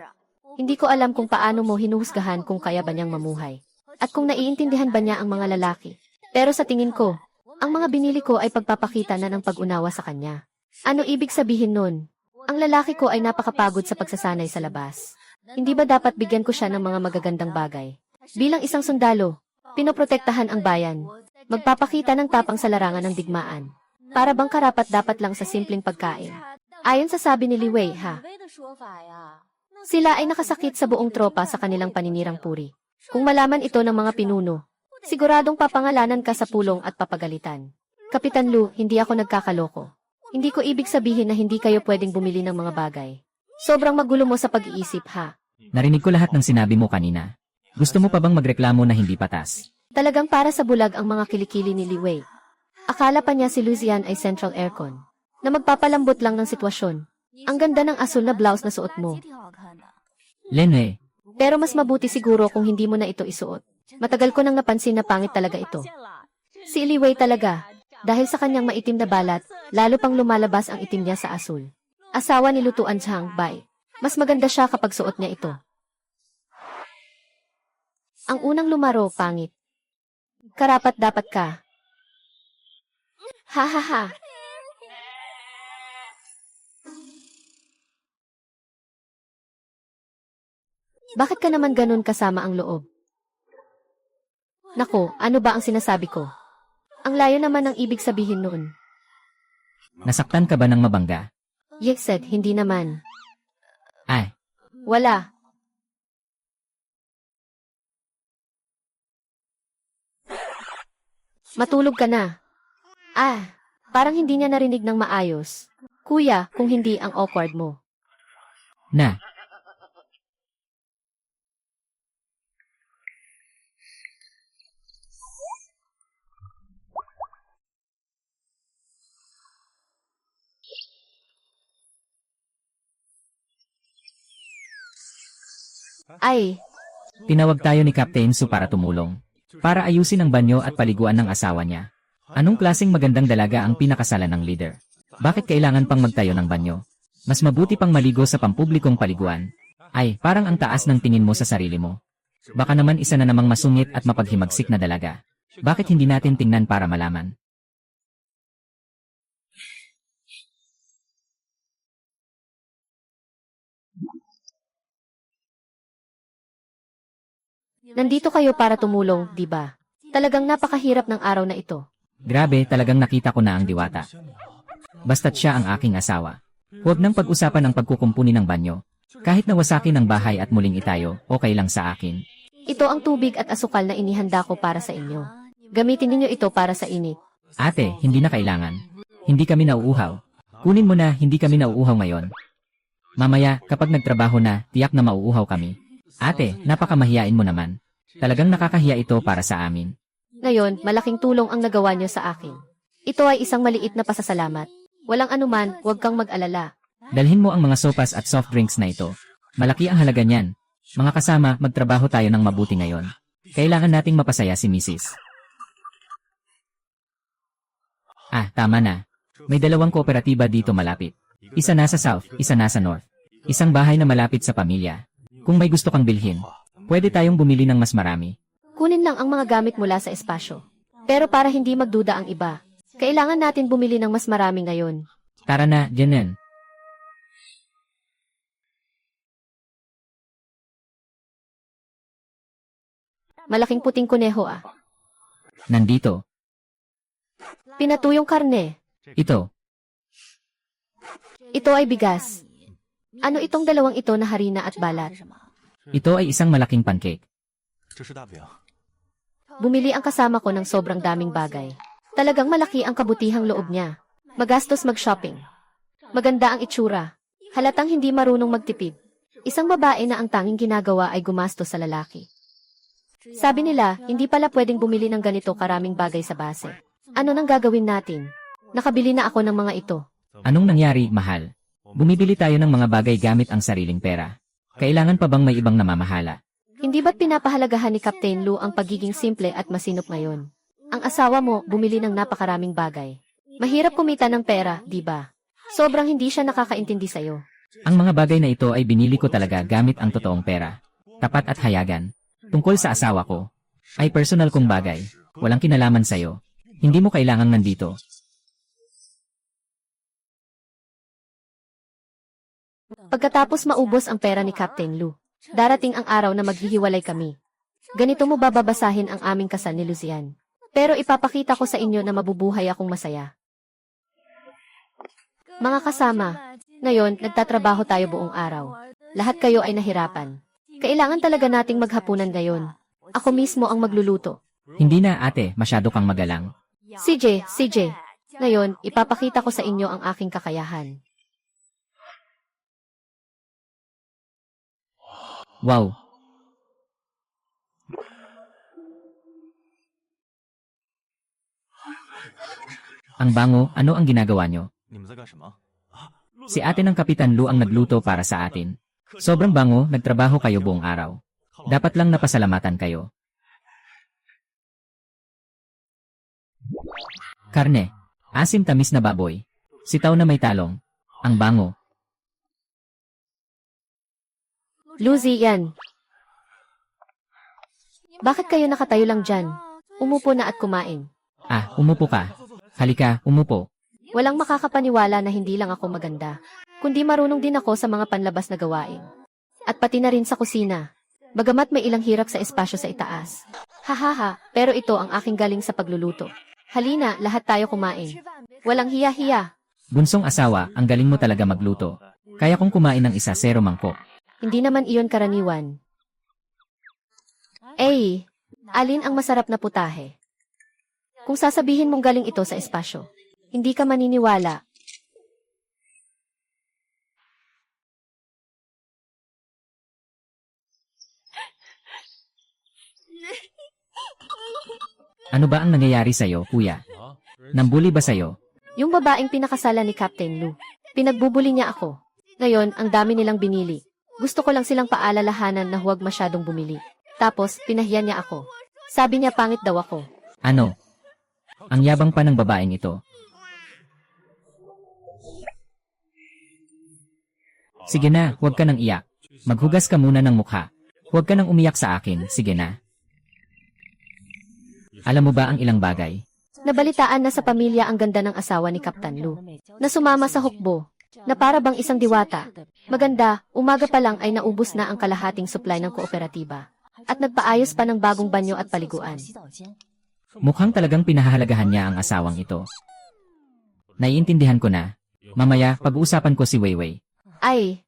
Hindi ko alam kung paano mo hinuhusgahan kung kaya ba niyang mamuhay. At kung naiintindihan ba niya ang mga lalaki. Pero sa tingin ko, ang mga binili ko ay pagpapakita na ng pag-unawa sa kanya. Ano ibig sabihin nun? Ang lalaki ko ay napakapagod sa pagsasanay sa labas. Hindi ba dapat bigyan ko siya ng mga magagandang bagay? Bilang isang sundalo, pinoprotektahan ang bayan. Magpapakita ng tapang sa larangan ng digmaan. Para bang karapat dapat lang sa simpleng pagkain. Ayon sa sabi ni Li Wei, ha? Sila ay nakasakit sa buong tropa sa kanilang paninirang puri. Kung malaman ito ng mga pinuno, siguradong papangalanan ka sa pulong at papagalitan. Kapitan Lu, hindi ako nagkakaloko. Hindi ko ibig sabihin na hindi kayo pwedeng bumili ng mga bagay. Sobrang magulo mo sa pag-iisip, ha? Narinig ko lahat ng sinabi mo kanina. Gusto mo pa bang magreklamo na hindi patas? Talagang para sa bulag ang mga kilikili ni Li Wei. Akala pa niya si Lucian ay central aircon, na magpapalambot lang ng sitwasyon. Ang ganda ng asul na blouse na suot mo. Lenwei, Pero mas mabuti siguro kung hindi mo na ito isuot. Matagal ko nang napansin na pangit talaga ito. Si Li Wei talaga, dahil sa kanyang maitim na balat, lalo pang lumalabas ang itim niya sa asul. Asawa ni Lutuan Chang Bai. Mas maganda siya kapag suot niya ito. Ang unang lumaro, pangit. Karapat dapat ka. Ha ha ha. Bakit ka naman ganun kasama ang loob? Nako, ano ba ang sinasabi ko? Ang layo naman ng ibig sabihin noon. nasaktan ka ba ng mabangga? Yexed, hindi naman. Ay, Wala. Matulog ka na. Parang hindi niya narinig ng maayos. Kuya, kung hindi ang awkward mo. na, Ay, tinawag tayo ni Captain Su para tumulong. Para ayusin ang banyo at paliguan ng asawa niya. Anong klaseng magandang dalaga ang pinakasalan ng leader? Bakit kailangan pang magtayo ng banyo? Mas mabuti pang maligo sa pampublikong paliguan. Ay, parang ang taas ng tingin mo sa sarili mo. Baka naman isa na namang masungit at mapaghimagsik na dalaga. Bakit hindi natin tingnan para malaman? nandito kayo para tumulong, di ba? Talagang napakahirap ng araw na ito. Grabe, talagang nakita ko na ang diwata. Basta't siya ang aking asawa. Huwag nang pag-usapan ang pagkukumpuni ng banyo. Kahit nawasakin ang bahay at muling itayo, okay lang sa akin. Ito ang tubig at asukal na inihanda ko para sa inyo. Gamitin ninyo ito para sa init. Ate, hindi na kailangan. Hindi kami nauuhaw. Kunin mo na, hindi kami nauuhaw ngayon. Mamaya, kapag nagtrabaho na, tiyak na mauuhaw kami. Ate, napakamahiyain mo naman. Talagang nakakahiya ito para sa amin. Ngayon, malaking tulong ang nagawa niyo sa akin. Ito ay isang maliit na pasasalamat. Walang anuman, huwag kang mag-alala. Dalhin mo ang mga sopas at soft drinks na ito. Malaki ang halaga niyan. Mga kasama, magtrabaho tayo ng mabuti ngayon. Kailangan nating mapasaya si Mrs. Ah, tama na. May dalawang kooperatiba dito malapit. Isa nasa south, isa nasa north. Isang bahay na malapit sa pamilya. Kung may gusto kang bilhin, pwede tayong bumili ng mas marami. Kunin lang ang mga gamit mula sa espasyo. Pero para hindi magduda ang iba, kailangan natin bumili ng mas marami ngayon. Tara na, Jenen. Malaking puting kuneho ah. Nandito. Pinatuyong karne. Ito. Ito ay bigas. Ano itong dalawang ito na harina at balat? Ito ay isang malaking pancake. 这是大饼。 Bumili ang kasama ko ng sobrang daming bagay. Talagang malaki ang kabutihang loob niya. Magastos mag-shopping. Maganda ang itsura. Halatang hindi marunong magtipid. Isang babae na ang tanging ginagawa ay gumastos sa lalaki. Sabi nila, hindi pala pwedeng bumili ng ganito karaming bagay sa base. Ano nang gagawin natin? Nakabili na ako ng mga ito. Anong nangyari, mahal? Bumibili tayo ng mga bagay gamit ang sariling pera. Kailangan pa bang may ibang namamahala? Hindi ba't pinapahalagahan ni Captain Lu ang pagiging simple at masinop ngayon? Ang asawa mo, bumili ng napakaraming bagay. Mahirap kumita ng pera, di ba? Sobrang hindi siya nakakaintindi sa'yo. Ang mga bagay na ito ay binili ko talaga gamit ang totoong pera. Tapat at hayagan. Tungkol sa asawa ko. Ay personal kong bagay. Walang kinalaman sa'yo. Hindi mo kailangang nandito. Pagkatapos maubos ang pera ni Captain Lu, darating ang araw na maghihiwalay kami. Ganito mo bababasahin ang aming kasal ni Lucian. Pero ipapakita ko sa inyo na mabubuhay akong masaya. Mga kasama, ngayon nagtatrabaho tayo buong araw. Lahat kayo ay nahirapan. Kailangan talaga nating maghapunan ngayon. Ako mismo ang magluluto. Hindi na, ate, masyado kang magalang. CJ, ngayon ipapakita ko sa inyo ang aking kakayahan. Wow! Ang bango, ano ang ginagawa nyo? 你们在干什么？ Si ate ng Kapitan Lu ang nagluto para sa atin. Sobrang bango, nagtrabaho kayo buong araw. Dapat lang napasalamatan kayo. Karne. Asim tamis na baboy. Sitaw na may talong. Ang bango. Lucian, bakit kayo nakatayo lang dyan? Umupo na at kumain. Ah, umupo ka. Halika, umupo. Walang makakapaniwala na hindi lang ako maganda, kundi marunong din ako sa mga panlabas na gawain. At pati na rin sa kusina. Bagamat may ilang hirap sa espasyo sa itaas. Hahaha, pero ito ang aking galing sa pagluluto. Halina, lahat tayo kumain. Walang hiya-hiya. Bunsong asawa, ang galing mo talaga magluto. Kaya kong kumain ng isa 0 mangkok. Hindi naman iyon karaniwan. Alin ang masarap na putahe? Kung sasabihin mong galing ito sa espasyo, hindi ka maniniwala. Ano ba ang nangyayari sa'yo, kuya? Nambuli ba sa'yo? Yung babaeng pinakasalan ni Captain Lu, pinagbubuli niya ako. Ngayon, ang dami nilang binili. Gusto ko lang silang paalalahanan na huwag masyadong bumili. Tapos, pinahiya niya ako. Sabi niya pangit daw ako. Ano? Ang yabang pa ng babaeng ito. Sige na, huwag ka nang iyak. Maghugas ka muna ng mukha. Huwag ka nang umiyak sa akin, sige na. Alam mo ba ang ilang bagay? Nabalitaan na sa pamilya ang ganda ng asawa ni Captain Lu, na sumama sa hukbo, na para bang isang diwata. Maganda, umaga pa lang ay naubos na ang kalahating supply ng kooperatiba. At nagpaayos pa ng bagong banyo at paliguan. Mukhang talagang pinahahalagahan niya ang asawang ito. Naiintindihan ko na. Mamaya, pag-uusapan ko si Weiwei. Ay!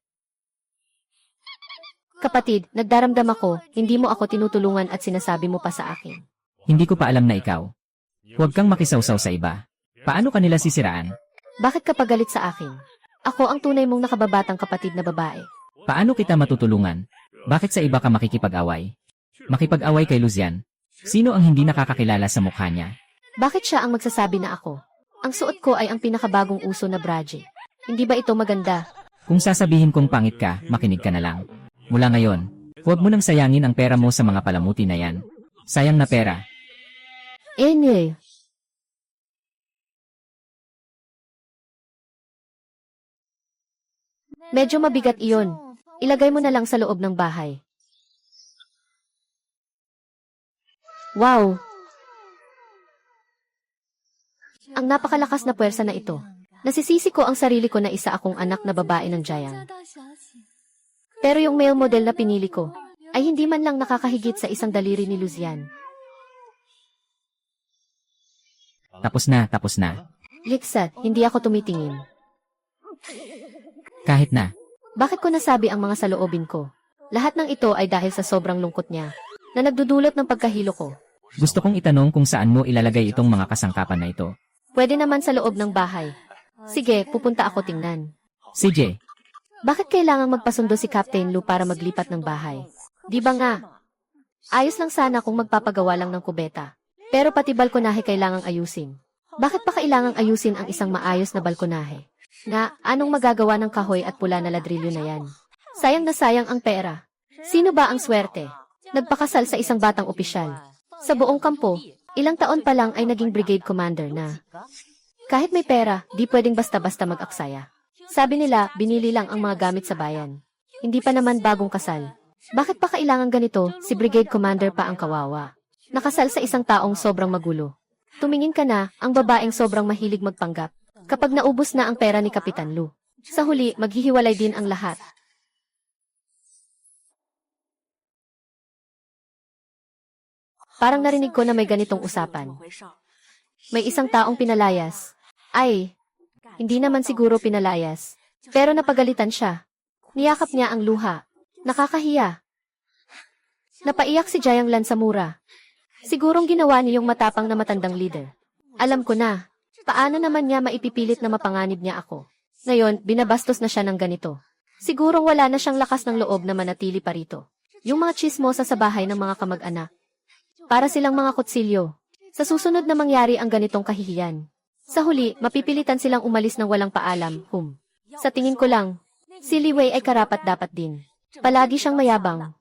Kapatid, nagdaramdam ako, hindi mo ako tinutulungan at sinasabi mo pa sa akin. Hindi ko pa alam na ikaw. Huwag kang makisawsaw sa iba. Paano kanila sisiraan? Bakit ka pa galit sa akin? Ako ang tunay mong nakababatang kapatid na babae. Paano kita matutulungan? Bakit sa iba ka makikipag-away? Makipag-away kay Lucian? Sino ang hindi nakakakilala sa mukha niya? Bakit siya ang magsasabi na ako? Ang suot ko ay ang pinakabagong uso na braje. Hindi ba ito maganda? Kung sasabihin kong pangit ka, makinig ka na lang. Mula ngayon, huwag mo nang sayangin ang pera mo sa mga palamuti na yan. Sayang na pera. Enye. Medyo mabigat iyon. Ilagay mo na lang sa loob ng bahay. Wow! Ang napakalakas na puwersa na ito. Nasisisi ko ang sarili ko na isa akong anak na babae ng Jiang. Pero yung male model na pinili ko, ay hindi man lang nakakahigit sa isang daliri ni Lucian. Tapos na, tapos na. Liksat, hindi ako tumitingin. Kahit na. Bakit ko nasabi ang mga saloobin ko? Lahat ng ito ay dahil sa sobrang lungkot niya, na nagdudulot ng pagkahilo ko. Gusto kong itanong kung saan mo ilalagay itong mga kasangkapan na ito. Pwede naman sa loob ng bahay. Sige, pupunta ako tingnan. CJ, Bakit kailangang magpasundo si Captain Lu para maglipat ng bahay? Di ba nga? Ayos lang sana kung magpapagawa lang ng kubeta. Pero pati balkonahe kailangang ayusin. Bakit pa kailangang ayusin ang isang maayos na balkonahe? Nga, anong magagawa ng kahoy at pula na ladrilyo na yan? Sayang na sayang ang pera. Sino ba ang swerte? Nagpakasal sa isang batang opisyal. Sa buong kampo, ilang taon pa lang ay naging brigade commander na. Kahit may pera, di pwedeng basta-basta mag-aksaya. Sabi nila, binili lang ang mga gamit sa bayan. Hindi pa naman bagong kasal. Bakit pa kailangan ganito, si brigade commander pa ang kawawa? Nakasal sa isang taong sobrang magulo. Tumingin ka na, ang babaeng sobrang mahilig magpanggap. Kapag naubos na ang pera ni Kapitan Lu. Sa huli, maghihiwalay din ang lahat. Parang narinig ko na may ganitong usapan. May isang taong pinalayas. Ay, hindi naman siguro pinalayas. Pero napagalitan siya. Niyakap niya ang luha. Nakakahiya. Napaiyak si Jiang Lan sa mura. Sigurong ginawa niyong matapang na matandang leader. Alam ko na. Paano naman niya maipipilit na mapanganib niya ako? Ngayon, binabastos na siya ng ganito. Sigurong wala na siyang lakas ng loob na manatili pa rito. Yung mga chismosa sa bahay ng mga kamag-anak. Para silang mga kutsilyo. Sa susunod na mangyari ang ganitong kahihiyan. Sa huli, mapipilitan silang umalis ng walang paalam, Sa tingin ko lang, si Li Wei ay karapat-dapat din. Palagi siyang mayabang.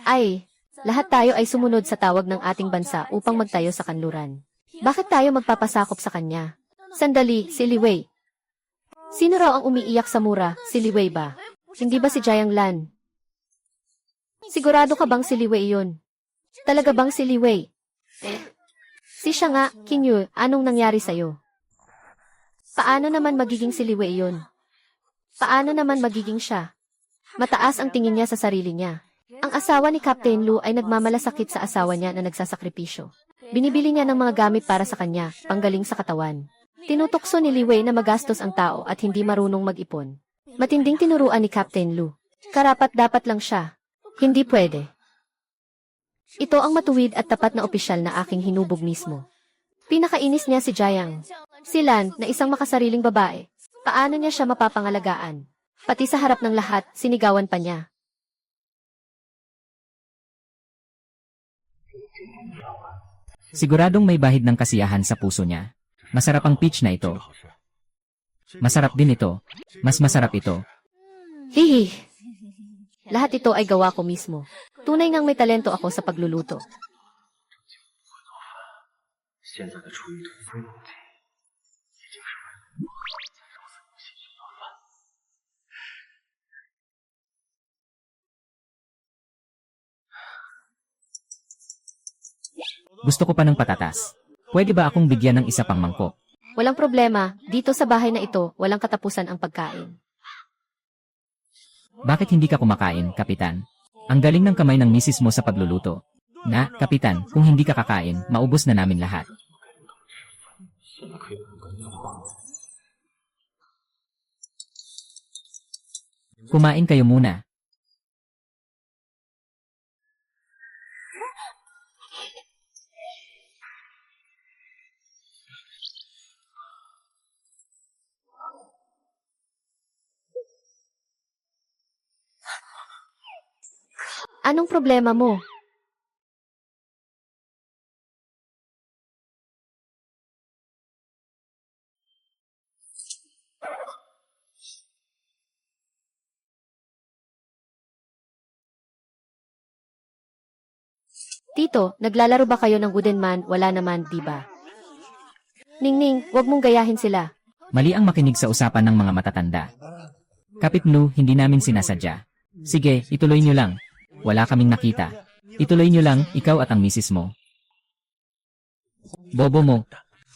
Ay, lahat tayo ay sumunod sa tawag ng ating bansa upang magtayo sa kanluran. Bakit tayo magpapasakop sa kanya? Sandali, si Li Wei. Sino raw ang umiiyak sa mura, si Li Wei ba? Hindi ba si Jiang Lan? Sigurado ka bang si Li Wei yun? Talaga bang si Li Wei? Si siya nga, Qingyu, anong nangyari sa'yo? Paano naman magiging si Li Wei yun? Paano naman magiging siya? Mataas ang tingin niya sa sarili niya. Ang asawa ni Captain Lu ay nagmamalasakit sa asawa niya na nagsasakripisyo. Binibili niya ng mga gamit para sa kanya, panggaling sa katawan. Tinutokso ni Li Wei na magastos ang tao at hindi marunong mag-ipon. Matinding tinuruan ni Captain Lu. Karapat-dapat lang siya. Hindi pwede. Ito ang matuwid at tapat na opisyal na aking hinubog mismo. Pinakainis niya si Jiang. Si Lan, na isang makasariling babae. Paano niya siya mapapangalagaan? Pati sa harap ng lahat, sinigawan pa niya. Siguradong may bahid ng kasiyahan sa puso niya. Masarap ang peach na ito. Masarap din ito. Mas masarap ito. Hihi! Lahat ito ay gawa ko mismo. Tunay ngang may talento ako sa pagluluto. Gusto ko pa ng patatas. Pwede ba akong bigyan ng isa pang mangkok? Walang problema, dito sa bahay na ito, walang katapusan ang pagkain. Bakit hindi ka kumakain, Kapitan? Ang galing ng kamay ng misis mo sa pagluluto. Na, Kapitan, kung hindi ka kakain, maubos na namin lahat. Kumain kayo muna. Anong problema mo? Tito, naglalaro ba kayo ng wooden man? Wala naman, di ba? Ningning, wag mong gayahin sila. Mali ang makinig sa usapan ng mga matatanda. Kapit Nu, hindi namin sinasadya. Sige, ituloy nyo lang. Wala kaming nakita. Ituloy nyo lang, ikaw at ang misis mo. Bobo mo.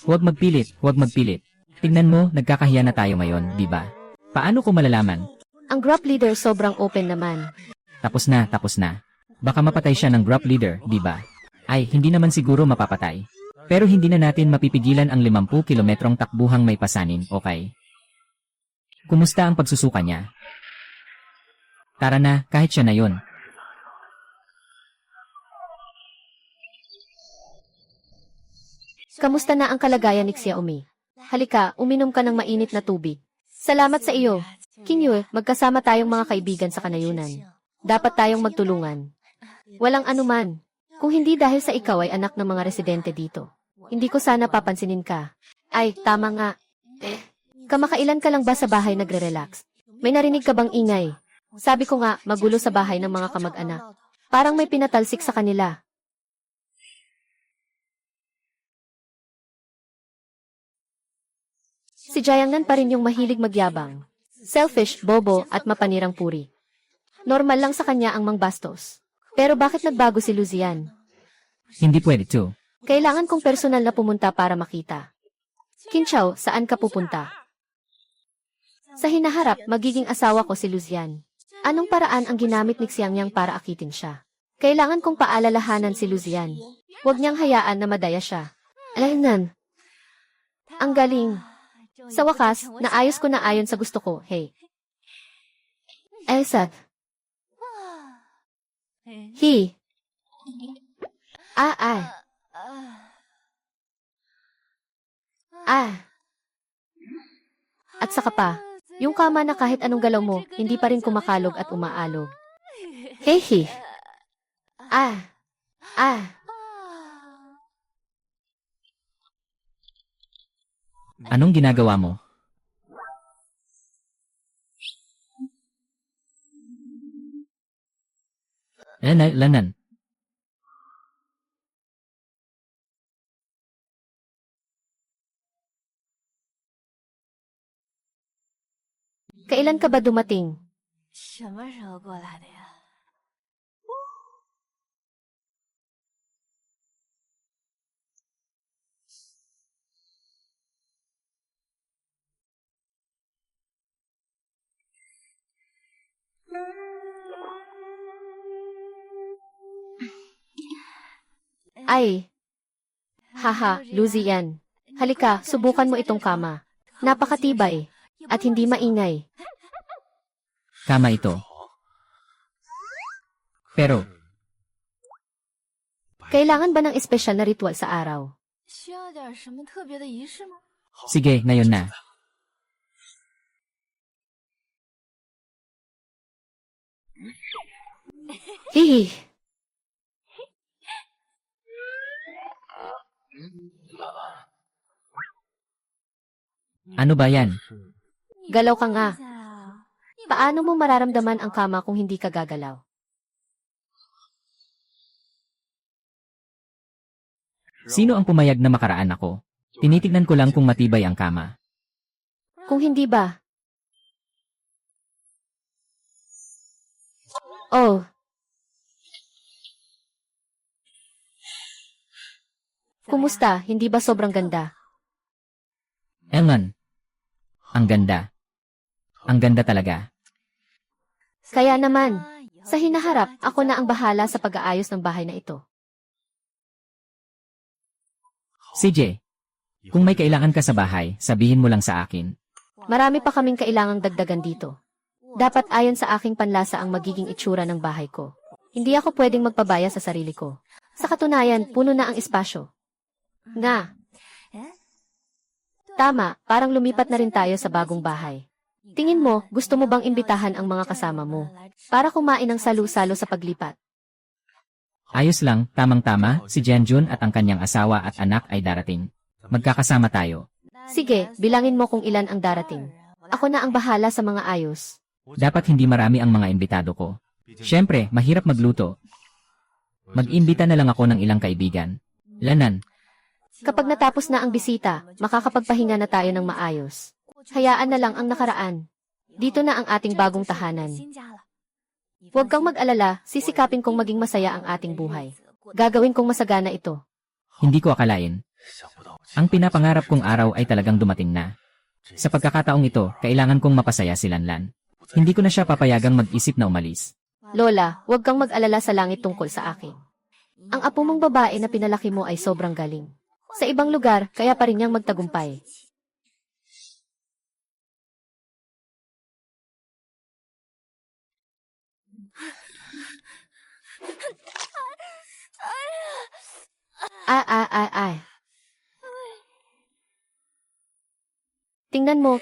Huwag magpilit, huwag magpilit. Tingnan mo, nagkakahiya na tayo ngayon, di ba? Paano ko malalaman? Ang group leader sobrang open naman. Tapos na, tapos na. Baka mapatay siya ng group leader, di ba? Ay, hindi naman siguro mapapatay. Pero hindi na natin mapipigilan ang 50 kilometrong takbuhang may pasanin, okay? Kumusta ang pagsusuka niya? Tara na, kahit siya na yon. Kamusta na ang kalagayan ni Xiaomi? Halika, uminom ka ng mainit na tubig. Salamat sa iyo. Kinyo, magkasama tayong mga kaibigan sa kanayunan. Dapat tayong magtulungan. Walang anuman. Kung hindi dahil sa ikaw ay anak ng mga residente dito. Hindi ko sana papansinin ka. Ay, tama nga. Kamakailan ka lang ba sa bahay nagre-relax? May narinig ka bang ingay? Sabi ko nga, magulo sa bahay ng mga kamag-anak. Parang may pinatalsik sa kanila. Si Jiangnan pa rin yung mahilig magyabang. Selfish, bobo, at mapanirang puri. Normal lang sa kanya ang mangbastos. Pero bakit nagbago si Luzian? Hindi pwede to. Kailangan kong personal na pumunta para makita. Kinchaw, saan ka pupunta? Sa hinaharap, magiging asawa ko si Luzian. Anong paraan ang ginamit ni Xiangyang para akitin siya? Kailangan kong paalalahanan si Luzian. Huwag niyang hayaan na madaya siya. Alaynan. Ang galing. Sa wakas, naayos ko na ayon sa gusto ko, hey. Elsa. He. Ah. At saka pa, yung kama na kahit anong galaw mo, hindi pa rin kumakalog at umaalog. Hey. Anong ginagawa mo? Lanan. Kailan ka ba dumating? 什么时候过来的呀？ Ay. Haha, Luzian. Halika, subukan mo itong kama. Napakatibay. At hindi maingay. Kama ito. Pero, Kailangan ba ng espesyal na ritual sa araw? 需要点什么特别的仪式吗？ sige, ngayon na. Hihi. Ano ba yan? Galaw ka nga. 下 Paano mo mararamdaman ang kama kung hindi ka gagalaw? Sino ang pumayag na makaraan ako? Tinitignan ko lang kung matibay ang kama. Kung hindi ba? Oh. Kumusta? Hindi ba sobrang ganda? Eman. Ang ganda. Ang ganda talaga. Kaya naman, sa hinaharap, ako na ang bahala sa pag-aayos ng bahay na ito. CJ, kung may kailangan ka sa bahay, sabihin mo lang sa akin. Marami pa kaming kailangang dagdagan dito. Dapat ayon sa aking panlasa ang magiging itsura ng bahay ko. Hindi ako pwedeng magpabaya sa sarili ko. Sa katunayan, puno na ang espasyo. Nga. Tama, parang lumipat na rin tayo sa bagong bahay. Tingin mo, gusto mo bang imbitahan ang mga kasama mo para kumain ng salu-salo sa paglipat? Ayos lang, tamang-tama, si Jianjun at ang kanyang asawa at anak ay darating. Magkakasama tayo. Sige, bilangin mo kung ilan ang darating. Ako na ang bahala sa mga ayos. Dapat hindi marami ang mga imbitado ko. Siyempre, mahirap magluto. Mag-imbita na lang ako ng ilang kaibigan. Lanan, Kapag natapos na ang bisita, makakapagpahinga na tayo ng maayos. Hayaan na lang ang nakaraan. Dito na ang ating bagong tahanan. Huwag kang mag-alala, sisikapin kong maging masaya ang ating buhay. Gagawin kong masagana ito. hindi ko akalain. Ang pinapangarap kong araw ay talagang dumating na. Sa pagkakataong ito, kailangan kong mapasaya si Lanlan. Hindi ko na siya papayagang mag-isip na umalis. Lola, huwag kang mag-alala sa langit tungkol sa akin. Ang apo mong babae na pinalaki mo ay sobrang galing. Sa ibang lugar, kaya pa rin niyang magtagumpay. Ay. Tingnan mo.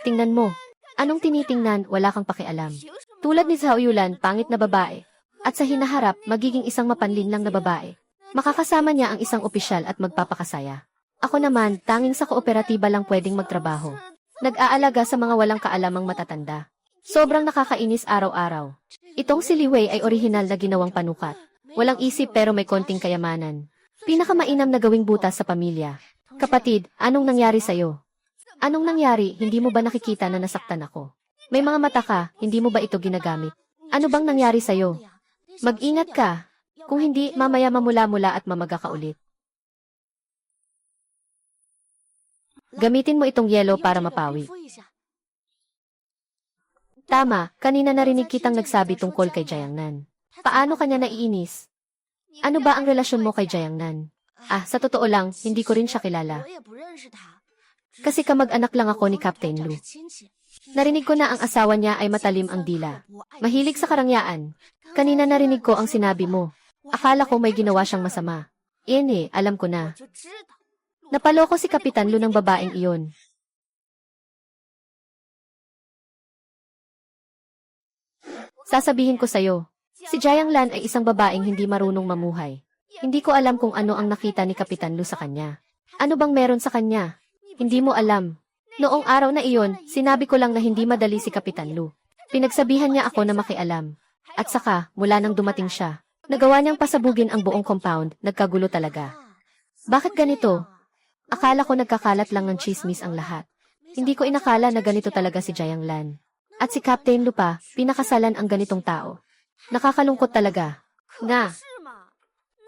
Anong tinitingnan, wala kang pakialam. Tulad ni Zhao Yulan, pangit na babae. At sa hinaharap, magiging isang mapanlinlang na babae. Makakasama niya ang isang opisyal at magpapakasaya. Ako naman, tanging sa kooperatiba lang pwedeng magtrabaho. Nag-aalaga sa mga walang kaalamang matatanda. Sobrang nakakainis araw-araw. Itong si Li Wei ay orihinal na ginawang panukat. Walang isip pero may konting kayamanan. Pinakamainam na gawing butas sa pamilya. Kapatid, anong nangyari sa'yo? Anong nangyari, hindi mo ba nakikita na nasaktan ako? May mga mata ka, hindi mo ba ito ginagamit? Ano bang nangyari sa'yo? Mag-ingat ka. Kung hindi, mamaya mamula-mula at mamaga ka ulit. Gamitin mo itong yelo para mapawi. Tama, kanina narinig kitang nagsabi tungkol kay Jiangnan. Paano kanya naiinis? Ano ba ang relasyon mo kay Jiangnan? Sa totoo lang, hindi ko rin siya kilala. Kasi kamag-anak lang ako ni Captain Lu. Narinig ko na ang asawa niya ay matalim ang dila. Mahilig sa karangyaan. Kanina narinig ko ang sinabi mo. Akala ko may ginawa siyang masama. Alam ko na. Napaloko si Kapitan Lu ng babaeng iyon. Sasabihin ko sa'yo, si Jianglan ay isang babaeng hindi marunong mamuhay. Hindi ko alam kung ano ang nakita ni Kapitan Lu sa kanya. Ano bang meron sa kanya? Hindi mo alam. Noong araw na iyon, sinabi ko lang na hindi madali si Kapitan Lu. Pinagsabihan niya ako na makialam. At saka, mula nang dumating siya, nagawa niyang pasabugin ang buong compound, nagkagulo talaga. Bakit ganito? Akala ko nagkakalat lang ng chismis ang lahat. Hindi ko inakala na ganito talaga si Jianglan. At si Captain Lu pa, pinakasalan ang ganitong tao. Nakakalungkot talaga. Nga.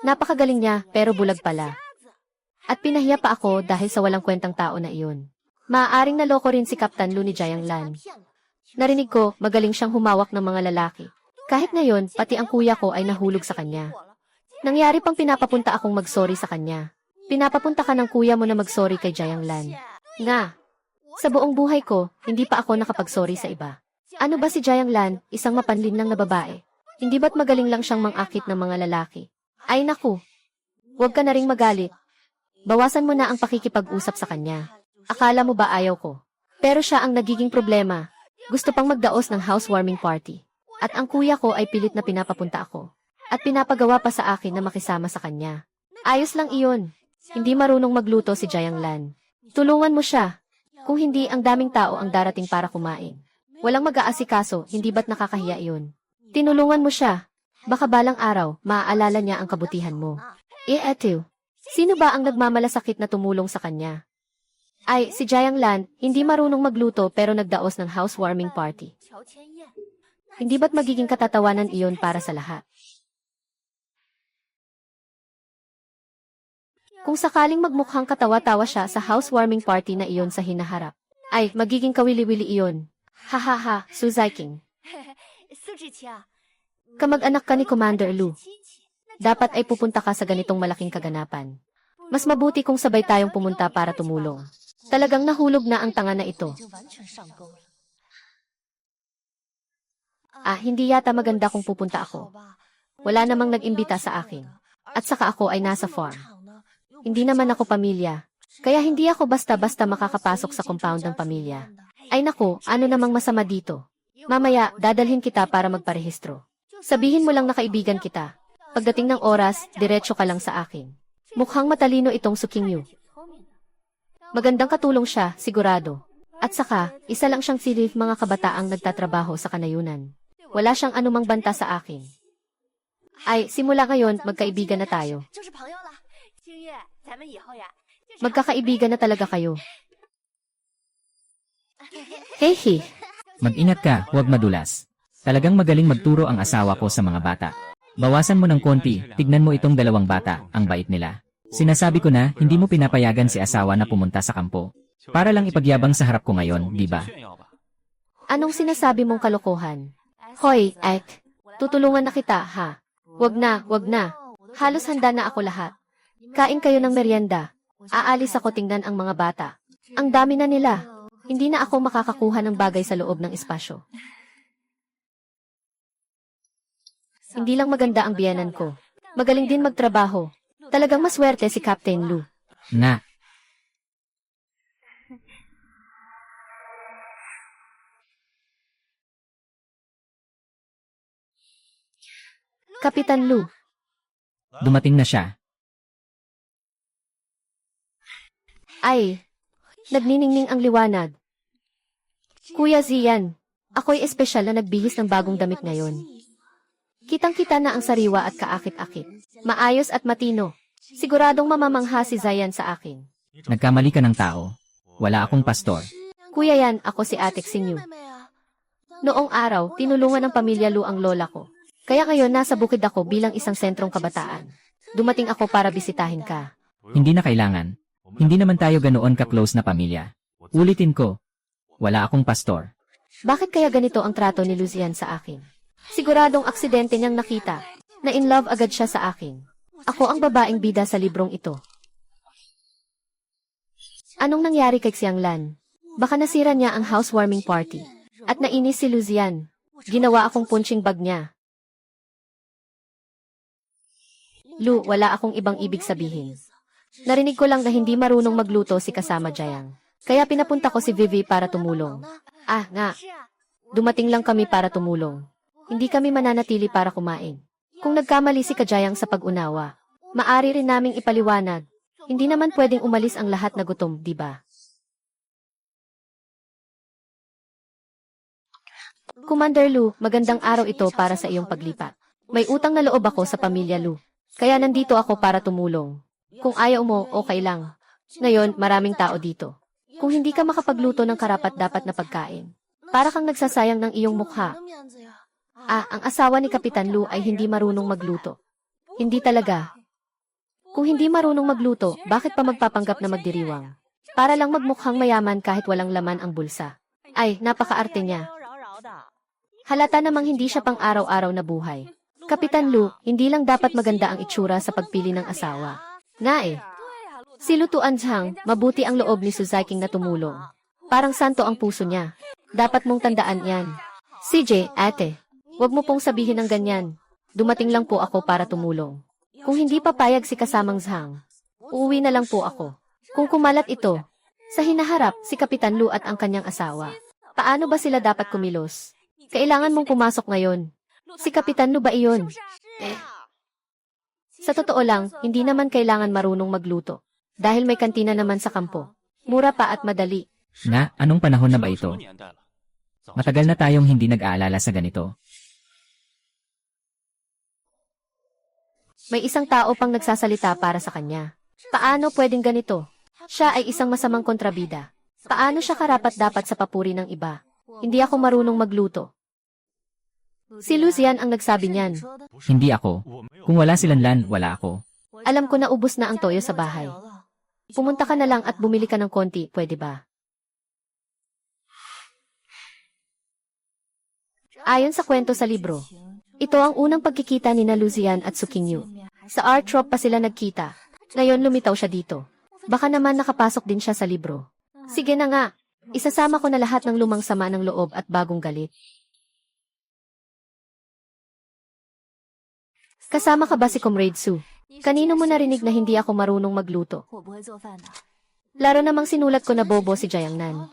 Napakagaling niya, pero bulag pala. At pinahiya pa ako dahil sa walang kwentang tao na iyon. Maaaring naloko rin si Captain Lu ni Jianglan. Narinig ko, magaling siyang humawak ng mga lalaki. Kahit ngayon, pati ang kuya ko ay nahulog sa kanya. Nangyari pang pinapapunta akong mag-sorry sa kanya. Pinapapunta ka ng kuya mo na mag-sorry kay Jianglan. Nga. Sa buong buhay ko, hindi pa ako nakapag-sorry sa iba. Ano ba si Jianglan, isang mapanlinlang na babae? Hindi ba't magaling lang siyang mang-akit ng mga lalaki? Ay naku. Huwag ka na ring magalit. Bawasan mo na ang pakikipag-usap sa kanya. Akala mo ba ayaw ko? Pero siya ang nagiging problema. Gusto pang magdaos ng housewarming party. At ang kuya ko ay pilit na pinapapunta ako. At pinapagawa pa sa akin na makisama sa kanya. Ayos lang iyon. Hindi marunong magluto si Jianglan. Tulungan mo siya. Kung hindi, ang daming tao ang darating para kumain. Walang mag-aasikaso, hindi ba't nakakahiya iyon? Tinulungan mo siya. Baka balang araw, maaalala niya ang kabutihan mo. Eto. Sino ba ang nagmamalasakit na tumulong sa kanya? Ay, si Jianglan, hindi marunong magluto pero nagdaos ng housewarming party. Hindi ba't magiging katatawanan iyon para sa lahat? Kung sakaling magmukhang katawa-tawa siya sa housewarming party na iyon sa hinaharap, ay, magiging kawili-wili iyon. Hahaha, Su Zaiking. Kamag-anak ka ni Commander Lu. Dapat ay pupunta ka sa ganitong malaking kaganapan. Mas mabuti kung sabay tayong pumunta para tumulong. Talagang nahulog na ang tanga na ito. Hindi yata maganda kung pupunta ako. Wala namang nag-imbita sa akin. At saka ako ay nasa farm. Hindi naman ako pamilya. Kaya hindi ako basta-basta makakapasok sa compound ng pamilya. Ay nako, ano namang masama dito? Mamaya, dadalhin kita para magparehistro. Sabihin mo lang na kaibigan kita. Pagdating ng oras, diretso ka lang sa akin. Mukhang matalino itong Sukingyu. Magandang katulong siya, sigurado. At saka, isa lang siyang silid mga kabataang nagtatrabaho sa kanayunan. Wala siyang anumang banta sa akin. Ay, simula ngayon, magkaibigan na tayo. Magkakaibigan na talaga kayo. Hehe. Mag-ingat ka, huwag madulas. Talagang magaling magturo ang asawa ko sa mga bata. Bawasan mo ng konti, tignan mo itong dalawang bata, ang bait nila. Sinasabi ko na, hindi mo pinapayagan si asawa na pumunta sa kampo. Para lang ipagyabang sa harap ko ngayon, di ba? Anong sinasabi mong kalokohan? Hoy, Ek. Tutulungan na kita, ha? Wag na, wag na. Halos handa na ako lahat. Kain kayo ng merienda. Aalis ako tingnan ang mga bata. Ang dami na nila. Hindi na ako makakakuha ng bagay sa loob ng espasyo. Hindi lang maganda ang biyanan ko. Magaling din magtrabaho. Talagang maswerte si Captain Lu. Na, Kapitan Lu. dumating na siya. Ay, nagniningning ang liwanag. Kuya Zian, ako'y espesyal na nagbihis ng bagong damit ngayon. Kitang-kita na ang sariwa at kaakit-akit. Maayos at matino. Siguradong mamamangha si Zian sa akin. Nagkamali ka ng tao. Wala akong pastor. Kuya yan, ako si Ate Xinyu. Noong araw, tinulungan ng pamilya Lu ang lola ko. Kaya ngayon nasa bukid ako bilang isang sentrong kabataan. Dumating ako para bisitahin ka. Hindi na kailangan. Hindi naman tayo ganoon ka-close na pamilya. Ulitin ko. Wala akong pastor. Bakit kaya ganito ang trato ni Lucian sa akin? Siguradong aksidente niyang nakita. Na in love agad siya sa akin. Ako ang babaeng bida sa librong ito. Anong nangyari kay Xianglan? Baka nasira niya ang housewarming party. At nainis si Lucian. Ginawa akong punching bag niya. Lu, wala akong ibang ibig sabihin. Narinig ko lang na hindi marunong magluto si kasama Jayang. Kaya pinapunta ko si Vivi para tumulong. Ah, nga. Dumating lang kami para tumulong. Hindi kami mananatili para kumain. Kung nagkamali si Kajayang sa pag-unawa, maari rin naming ipaliwanag. Hindi naman pwedeng umalis ang lahat na gutom, di ba? Commander Lu, magandang araw ito para sa iyong paglipat. May utang na loob ako sa pamilya Lu. Kaya nandito ako para tumulong. Kung ayaw mo, okay lang. Ngayon, maraming tao dito. Kung hindi ka makapagluto ng karapat-dapat na pagkain, para kang nagsasayang ng iyong mukha. Ah, ang asawa ni Kapitan Lu ay hindi marunong magluto. Hindi talaga. Kung hindi marunong magluto, bakit pa magpapanggap na magdiriwang? Para lang magmukhang mayaman kahit walang laman ang bulsa. Ay, napakaarte niya. Halata namang hindi siya pang araw-araw na buhay. Kapitan Lu, hindi lang dapat maganda ang itsura sa pagpili ng asawa. Nga eh. Si Lutuan Zhang, mabuti ang loob ni Suzaiking na tumulong. Parang santo ang puso niya. Dapat mong tandaan yan. CJ, ate, wag mo pong sabihin ng ganyan. Dumating lang po ako para tumulong. Kung hindi papayag si kasamang Zhang, uuwi na lang po ako. Kung kumalat ito, sa hinaharap si Kapitan Lu at ang kanyang asawa. Paano ba sila dapat kumilos? Kailangan mong pumasok ngayon. Si Kapitan Lu ba iyon? Sa totoo lang, hindi naman kailangan marunong magluto. Dahil may kantina naman sa kampo. Mura pa at madali. Na, anong panahon na ba ito? Matagal na tayong hindi nag-aalala sa ganito. May isang tao pang nagsasalita para sa kanya. Paano pwedeng ganito? Siya ay isang masamang kontrabida. Paano siya karapat-dapat sa papuri ng iba? Hindi ako marunong magluto. Si Lucian ang nagsabi niyan. Hindi ako. Kung wala si Lanlan, wala ako. Alam ko na ubos na ang toyo sa bahay. Pumunta ka na lang at bumili ka ng konti, pwede ba? Ayon sa kwento sa libro, ito ang unang pagkikita ni na Lucian at Sukingyu. Sa art trop pa sila nagkita. Ngayon lumitaw siya dito. Baka naman nakapasok din siya sa libro. Sige na nga, isasama ko na lahat ng lumang sama ng loob at bagong galit. Kasama ka ba si Comrade Su? Kanino mo narinig na hindi ako marunong magluto? Laro namang sinulat ko na bobo si Jayangnan.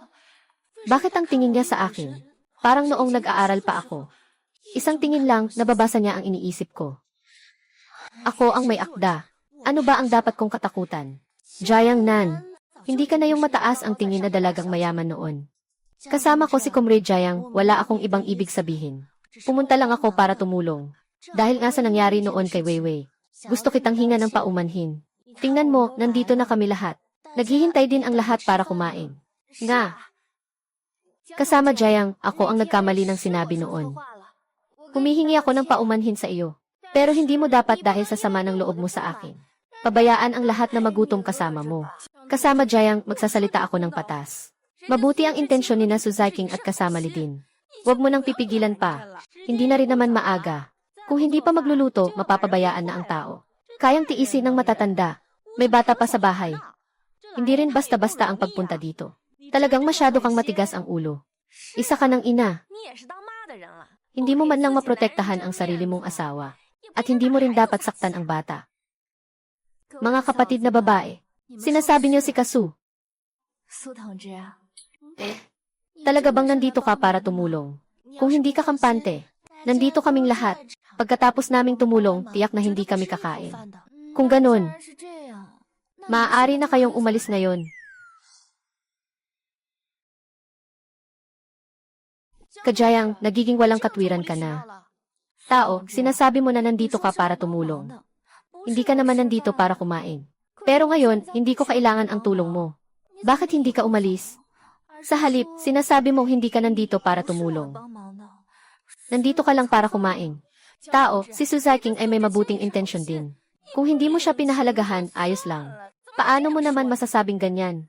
Bakit ang tingin niya sa akin? Parang noong nag-aaral pa ako. Isang tingin lang, nababasa niya ang iniisip ko. Ako ang may akda. Ano ba ang dapat kong katakutan? Jayangnan, hindi ka na yung mataas ang tingin na dalagang mayaman noon. Kasama ko si Comrade Jayang, wala akong ibang ibig sabihin. Pumunta lang ako para tumulong. Dahil nga sa nangyari noon kay Weiwei. Gusto kitang hinga ng paumanhin. Tingnan mo, nandito na kami lahat. Naghihintay din ang lahat para kumain. Nga. Kasama Jayang, ako ang nagkamali ng sinabi noon. Humihingi ako ng paumanhin sa iyo. Pero hindi mo dapat dahil sa sama ng loob mo sa akin. Pabayaan ang lahat na magutom kasama mo. Kasama Jayang, magsasalita ako ng patas. Mabuti ang intensyon ni na Suzaking at kasama Lidin. Huwag mo nang pipigilan pa. Hindi na rin naman maaga. Kung hindi pa magluluto, mapapabayaan na ang tao. Kayang tiisin ng matatanda. May bata pa sa bahay. Hindi rin basta-basta ang pagpunta dito. Talagang masyado kang matigas ang ulo. Isa ka ng ina. Hindi mo man lang maprotektahan ang sarili mong asawa. At hindi mo rin dapat saktan ang bata. Mga kapatid na babae, sinasabi niyo si Kasu. Talaga bang nandito ka para tumulong? Kung hindi ka kampante, nandito kaming lahat. Pagkatapos naming tumulong, tiyak na hindi kami kakain. Kung ganun, maaari na kayong umalis ngayon. Kajayang, nagiging walang katwiran ka na. Tao, sinasabi mo na nandito ka para tumulong. Hindi ka naman nandito para kumain. Pero ngayon, hindi ko kailangan ang tulong mo. Bakit hindi ka umalis? Sa halip, sinasabi mo hindi ka nandito para tumulong. Nandito ka lang para kumain. Tao, si Suzaking ay may mabuting intensyon din. Kung hindi mo siya pinahalagahan, ayos lang. Paano mo naman masasabing ganyan?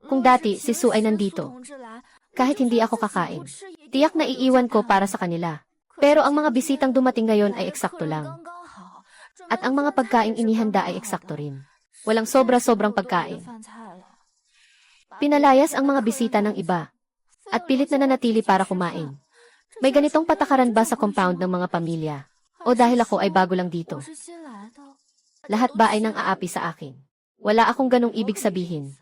Kung dati, si Su ay nandito. Kahit hindi ako kakain, tiyak na iiwan ko para sa kanila. Pero ang mga bisitang dumating ngayon ay eksakto lang. At ang mga pagkain inihanda ay eksakto rin. Walang sobra-sobrang pagkain. Pinalayas ang mga bisita ng iba. At pilit na nanatili para kumain. May ganitong patakaran ba sa compound ng mga pamilya? O dahil ako ay bago lang dito? Lahat ba ay nang aapi sa akin? Wala akong ganong ibig sabihin.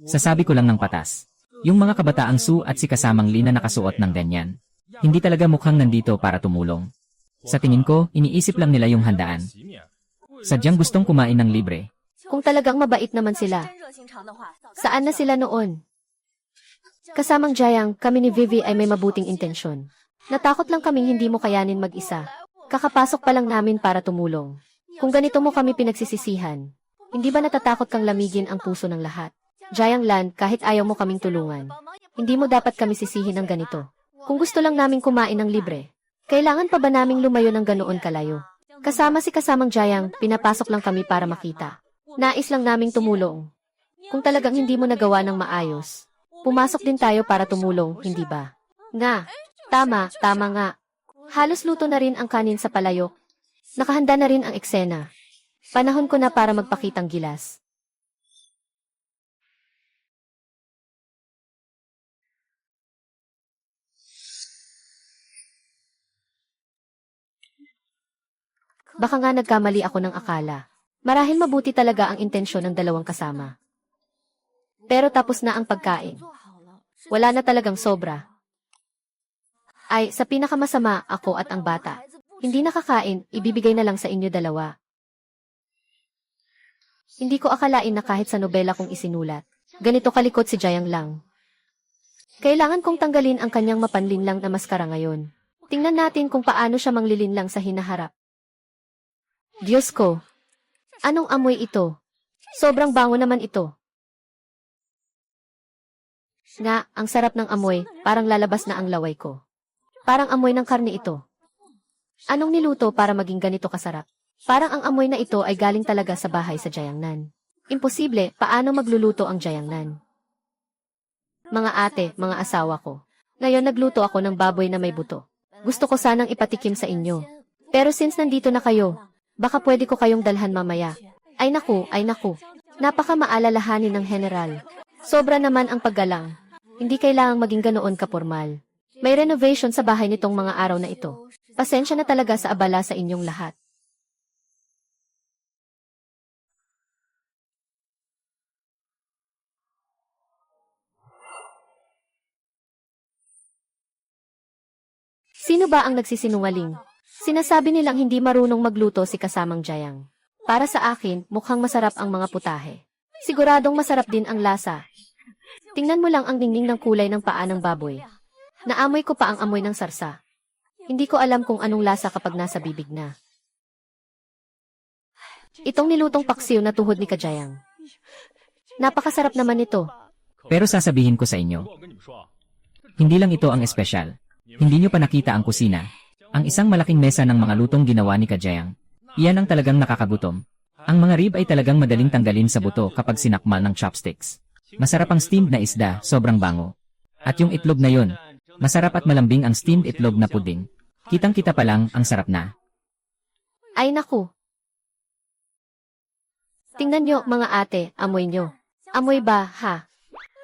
Sasabi ko lang ng patas. Yung mga kabataang Su at si kasamang Lina nakasuot ng ganyan. Hindi talaga mukhang nandito para tumulong. Sa tingin ko, iniisip lang nila yung handaan. Sadyang gustong kumain ng libre. Kung talagang mabait naman sila, saan na sila noon? Kasamang Jayang, kami ni Vivi ay may mabuting intensyon. Natakot lang kaming hindi mo kayanin mag-isa. Kakapasok pa lang namin para tumulong. Kung ganito mo kami pinagsisisihan, hindi ba natatakot kang lamigin ang puso ng lahat? Jayang Lan, kahit ayaw mo kaming tulungan, hindi mo dapat kami sisihin ng ganito. Kung gusto lang naming kumain ng libre, kailangan pa ba naming lumayo ng ganoon kalayo? Kasama si kasamang Jayang, pinapasok lang kami para makita. Nais lang naming tumulong. Kung talagang hindi mo nagawa ng maayos, pumasok din tayo para tumulong, hindi ba? Nga, tama nga. Halos luto na rin ang kanin sa palayok. Nakahanda na rin ang eksena. Panahon ko na para magpakitang gilas. Baka nga nagkamali ako ng akala. Marahil mabuti talaga ang intensyon ng dalawang kasama. Pero tapos na ang pagkain. Wala na talagang sobra. Ay, sa pinakamasama, ako at ang bata. Hindi nakakain, ibibigay na lang sa inyo dalawa. Hindi ko akalain na kahit sa nobela kong isinulat, ganito kalikot si Jayang Lang. Kailangan kong tanggalin ang kanyang mapanlinlang na maskara ngayon. Tingnan natin kung paano siya manglilinlang sa hinaharap. Diyos ko! Anong amoy ito? Sobrang bango naman ito. Nga, ang sarap ng amoy, parang lalabas na ang laway ko. Parang amoy ng karne ito. Anong niluto para maging ganito kasarap? Parang ang amoy na ito ay galing talaga sa bahay sa Jayangnan. Imposible, paano magluluto ang Jayangnan? Mga ate, mga asawa ko. Ngayon nagluto ako ng baboy na may buto. Gusto ko sanang ipatikim sa inyo. Pero since nandito na kayo, baka pwede ko kayong dalhan mamaya. Ay naku. Napaka maalalahanin ng general. Sobra naman ang paggalang. Hindi kailangang maging ganoon kapormal. May renovation sa bahay nitong mga araw na ito. Pasensya na talaga sa abala sa inyong lahat. Sino ba ang nagsisinungaling? Sinasabi nilang hindi marunong magluto si kasamang Jayang. Para sa akin, mukhang masarap ang mga putahe. Siguradong masarap din ang lasa. Tingnan mo lang ang ningning ng kulay ng paa ng baboy. Naamoy ko pa ang amoy ng sarsa. Hindi ko alam kung anong lasa kapag nasa bibig na. Itong nilutong paksiw na tuhod ni Kajayang. Napakasarap naman ito. Pero sasabihin ko sa inyo, hindi lang ito ang espesyal. Hindi nyo pa nakita ang kusina. Ang isang malaking mesa ng mga lutong ginawa ni Kajayang. Iyan ang talagang nakakagutom. Ang mga rib ay talagang madaling tanggalin sa buto kapag sinakmal ng chopsticks. Masarap ang steamed na isda, sobrang bango. At yung itlog na yon, masarap at malambing ang steamed itlog na puding. Kitang-kita pa lang, ang sarap na. Ay naku. Tingnan nyo, mga ate, amoy nyo. Amoy ba, ha?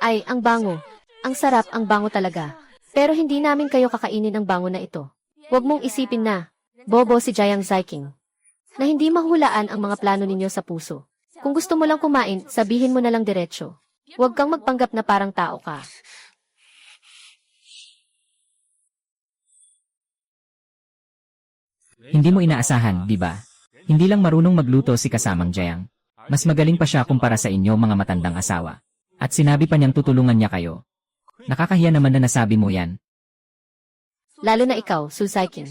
Ay, ang bango. Ang sarap, ang bango talaga. Pero hindi namin kayo kakainin ang bango na ito. Huwag mong isipin na, bobo si Jayang Ziking, na hindi mahulaan ang mga plano ninyo sa puso. Kung gusto mo lang kumain, sabihin mo na lang diretsyo. Huwag kang magpanggap na parang tao ka. Hindi mo inaasahan, di ba? Hindi lang marunong magluto si kasamang Jayang. Mas magaling pa siya kumpara sa inyo mga matandang asawa. At sinabi pa niyang tutulungan niya kayo. Nakakahiya naman na nasabi mo yan. Lalo na ikaw, Su Ziking.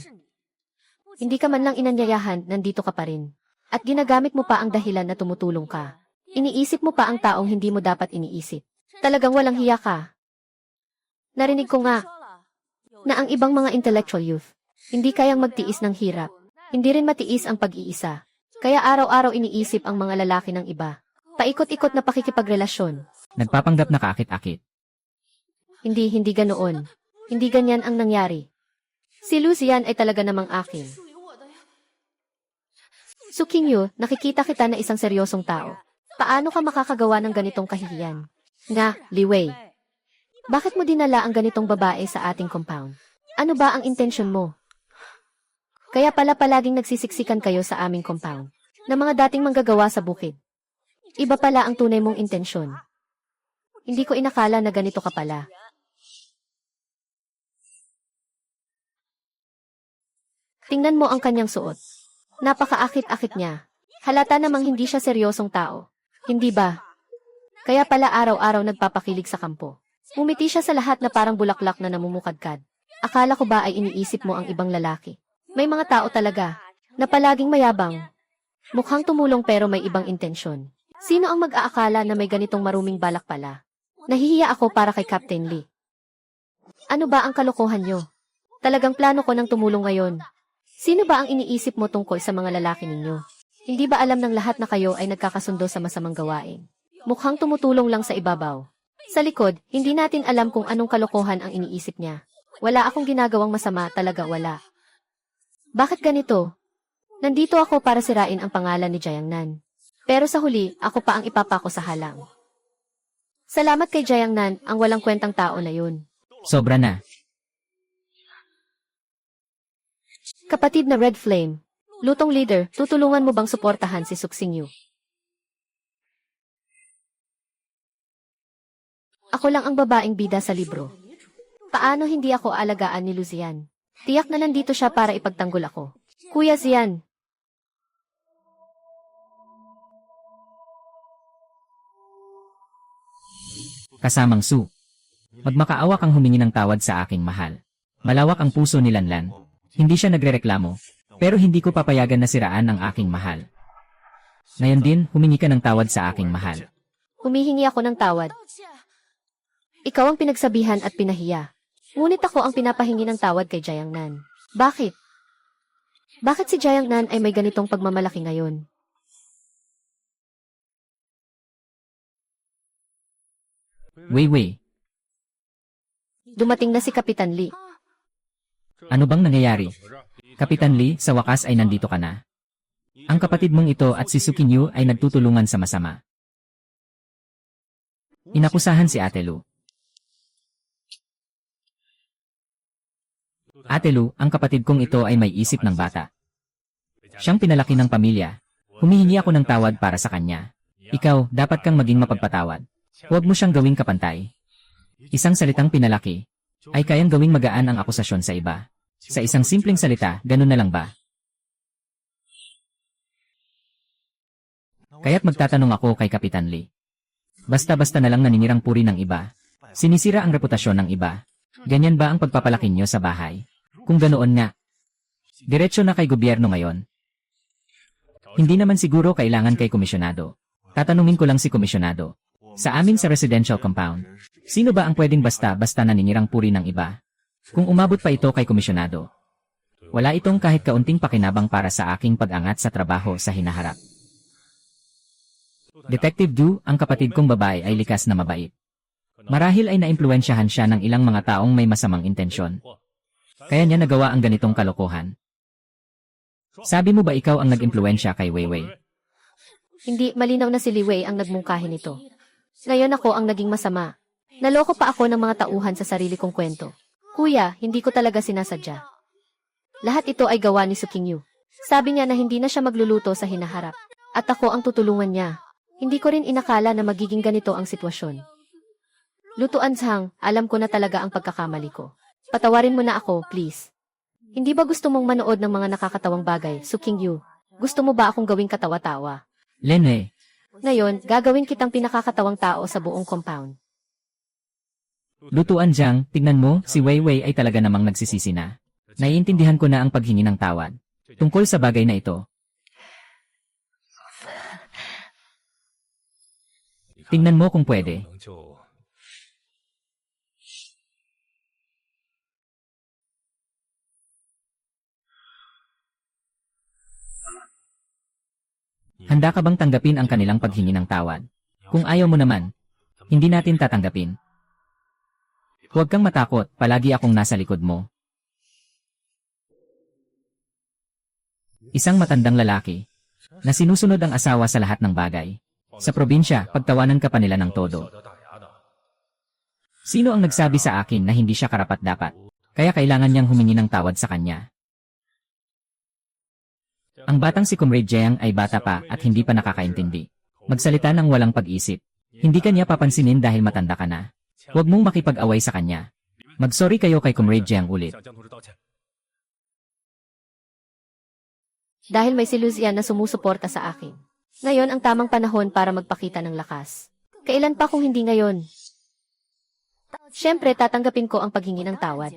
Hindi ka man lang inanyayahan, nandito ka pa rin. At ginagamit mo pa ang dahilan na tumutulong ka. Iniisip mo pa ang taong hindi mo dapat iniisip. Talagang walang hiya ka. Narinig ko nga na ang ibang mga intellectual youth hindi kayang magtiis ng hirap. Hindi rin matiis ang pag-iisa. Kaya araw-araw iniisip ang mga lalaki ng iba. Paikot-ikot na pakikipagrelasyon. Nagpapanggap na kaakit-akit. Hindi ganoon. Hindi ganyan ang nangyari. Si Lucian ay talaga namang akin. Su Qingyu, nakikita kita na isang seryosong tao. Paano ka makakagawa ng ganitong kahihiyan? Nga, Li Wei. Bakit mo dinala ang ganitong babae sa ating compound? Ano ba ang intensyon mo? Kaya pala palaging nagsisiksikan kayo sa aming compound, na mga dating manggagawa sa bukid. Iba pala ang tunay mong intensyon. Hindi ko inakala na ganito ka pala. Tingnan mo ang kanyang suot. Napakaakit-akit niya. Halata namang hindi siya seryosong tao. Hindi ba? Kaya pala araw-araw nagpapakilig sa kampo. Umiti siya sa lahat na parang bulaklak na namumukadkad. Akala ko ba ay iniisip mo ang ibang lalaki? May mga tao talaga, na palaging mayabang. Mukhang tumulong pero may ibang intensyon. Sino ang mag-aakala na may ganitong maruming balak pala? Nahihiya ako para kay Captain Lee. Ano ba ang kalokohan nyo? Talagang plano ko ng tumulong ngayon. Sino ba ang iniisip mo tungkol sa mga lalaki ninyo? Hindi ba alam ng lahat na kayo ay nagkakasundo sa masamang gawain? Mukhang tumutulong lang sa ibabaw. Sa likod, hindi natin alam kung anong kalokohan ang iniisip niya. Wala akong ginagawang masama, talaga wala. Bakit ganito? Nandito ako para sirain ang pangalan ni Jayangnan. Pero sa huli, ako pa ang ipapako sa halang. Salamat kay Jayangnan, ang walang kwentang tao na yun. Sobra na. Kapatid na Red Flame, lutong leader, tutulungan mo bang suportahan si Su Qingyu? Ako lang ang babaeng bida sa libro. Paano hindi ako alagaan ni Lucian? Tiyak na nandito siya para ipagtanggol ako. Kuya Zian. Kasamang Su. Magmakaawa kang humingi ng tawad sa aking mahal. Malawak ang puso ni Lanlan. Hindi siya nagrereklamo. Pero hindi ko papayagan na siraan ang aking mahal. Ngayon din, humingi ka ng tawad sa aking mahal. Humihingi ako ng tawad. Ikaw ang pinagsabihan at pinahiya. Ngunit ako ang pinapahingi ng tawad kay Jayangnan. Bakit? Bakit si Jayangnan ay may ganitong pagmamalaki ngayon? Wei. Dumating na si Kapitan Lee. Ano bang nangyayari? Kapitan Lee, sa wakas ay nandito ka na. Ang kapatid mong ito at si Su Qingyu ay nagtutulungan sa masama. Inakusahan si Ate Lu. Ate Lu, ang kapatid kong ito ay may isip ng bata. Siyang pinalaki ng pamilya. Humihingi ako ng tawad para sa kanya. Ikaw, dapat kang maging mapagpatawad. Huwag mo siyang gawing kapantay. Isang salitang pinalaki ay kayang gawing magaan ang akusasyon sa iba. Sa isang simpleng salita, ganun na lang ba? Kaya't magtatanong ako kay Kapitan Lee. Basta-basta na lang naninirang puri ng iba. Sinisira ang reputasyon ng iba. Ganyan ba ang pagpapalaki nyo sa bahay? Kung ganoon nga, diretso na kay gobyerno ngayon. Hindi naman siguro kailangan kay komisyonado. Tatanungin ko lang si komisyonado. Sa amin sa residential compound, sino ba ang pwedeng basta-basta naninirang puri ng iba? Kung umabot pa ito kay komisyonado, wala itong kahit kaunting pakinabang para sa aking pag-angat sa trabaho sa hinaharap. Detective Du, ang kapatid kong babae ay likas na mabait. Marahil ay naimpluwensyahan siya ng ilang mga taong may masamang intensyon. Kaya niya nagawa ang ganitong kalokohan. Sabi mo ba ikaw ang nag-impluwensya kay Weiwei? Hindi, malinaw na si Li Wei ang nagmungkahi nito. Ngayon ako ang naging masama. Naloko pa ako ng mga tauhan sa sarili kong kwento. Kuya, hindi ko talaga sinasadya. Lahat ito ay gawa ni Su Qingyu. Sabi niya na hindi na siya magluluto sa hinaharap. At ako ang tutulungan niya. Hindi ko rin inakala na magiging ganito ang sitwasyon. Lutuan Zhang, alam ko na talaga ang pagkakamali ko. Patawarin mo na ako, please. Hindi ba gusto mong manood ng mga nakakatawang bagay, Su Qingyu? Gusto mo ba akong gawing katawa-tawa? Lene, Ngayon, gagawin kitang pinakakatawang tao sa buong compound. lutuan Jiang, tignan mo, si Weiwei ay talaga namang nagsisisi na. Naiintindihan ko na ang paghingi ng tawad. Tungkol sa bagay na ito. Tingnan mo kung pwede. Handa ka bang tanggapin ang kanilang paghingi ng tawad? Kung ayaw mo naman, hindi natin tatanggapin. Huwag kang matakot, palagi akong nasa likod mo. Isang matandang lalaki na sinusunod ang asawa sa lahat ng bagay. Sa probinsya, pagtawanan ka pa nila ng todo. Sino ang nagsabi sa akin na hindi siya karapat-dapat? Kaya kailangan niyang humingi ng tawad sa kanya. Ang batang si Comrade Jiang ay bata pa at hindi pa nakakaintindi. Magsalita ng walang pag-isip. Hindi ka niya papansinin dahil matanda ka na. Huwag mong makipag-away sa kanya. Mag-sorry kayo kay Comrade Jiang ulit. Dahil may si Luzian na sumusuporta sa akin. Ngayon ang tamang panahon para magpakita ng lakas. Kailan pa kung hindi ngayon? Siyempre, tatanggapin ko ang paghingi ng tawad.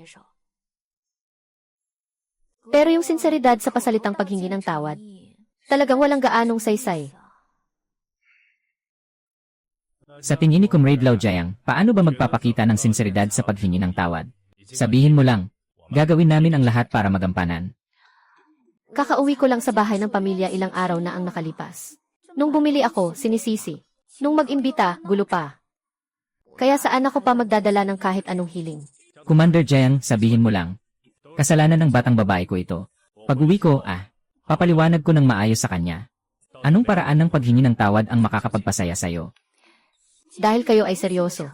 Pero yung sinseridad sa pasalitang paghingi ng tawad, talagang walang gaanong saysay. Sa tingin ni Comrade Lao Jiang, paano ba magpapakita ng sinseridad sa paghingi ng tawad? Sabihin mo lang, gagawin namin ang lahat para magampanan. Kakauwi ko lang sa bahay ng pamilya ilang araw na ang nakalipas. Nung bumili ako, sinisisi. Nung mag-imbita, gulo pa. Kaya saan ako pa magdadala ng kahit anong hiling? Commander Jiang, sabihin mo lang. Kasalanan ng batang babae ko ito. Pag-uwi ko, papaliwanag ko ng maayos sa kanya. Anong paraan ng paghingi ng tawad ang makakapagpasaya sa'yo? Dahil kayo ay seryoso.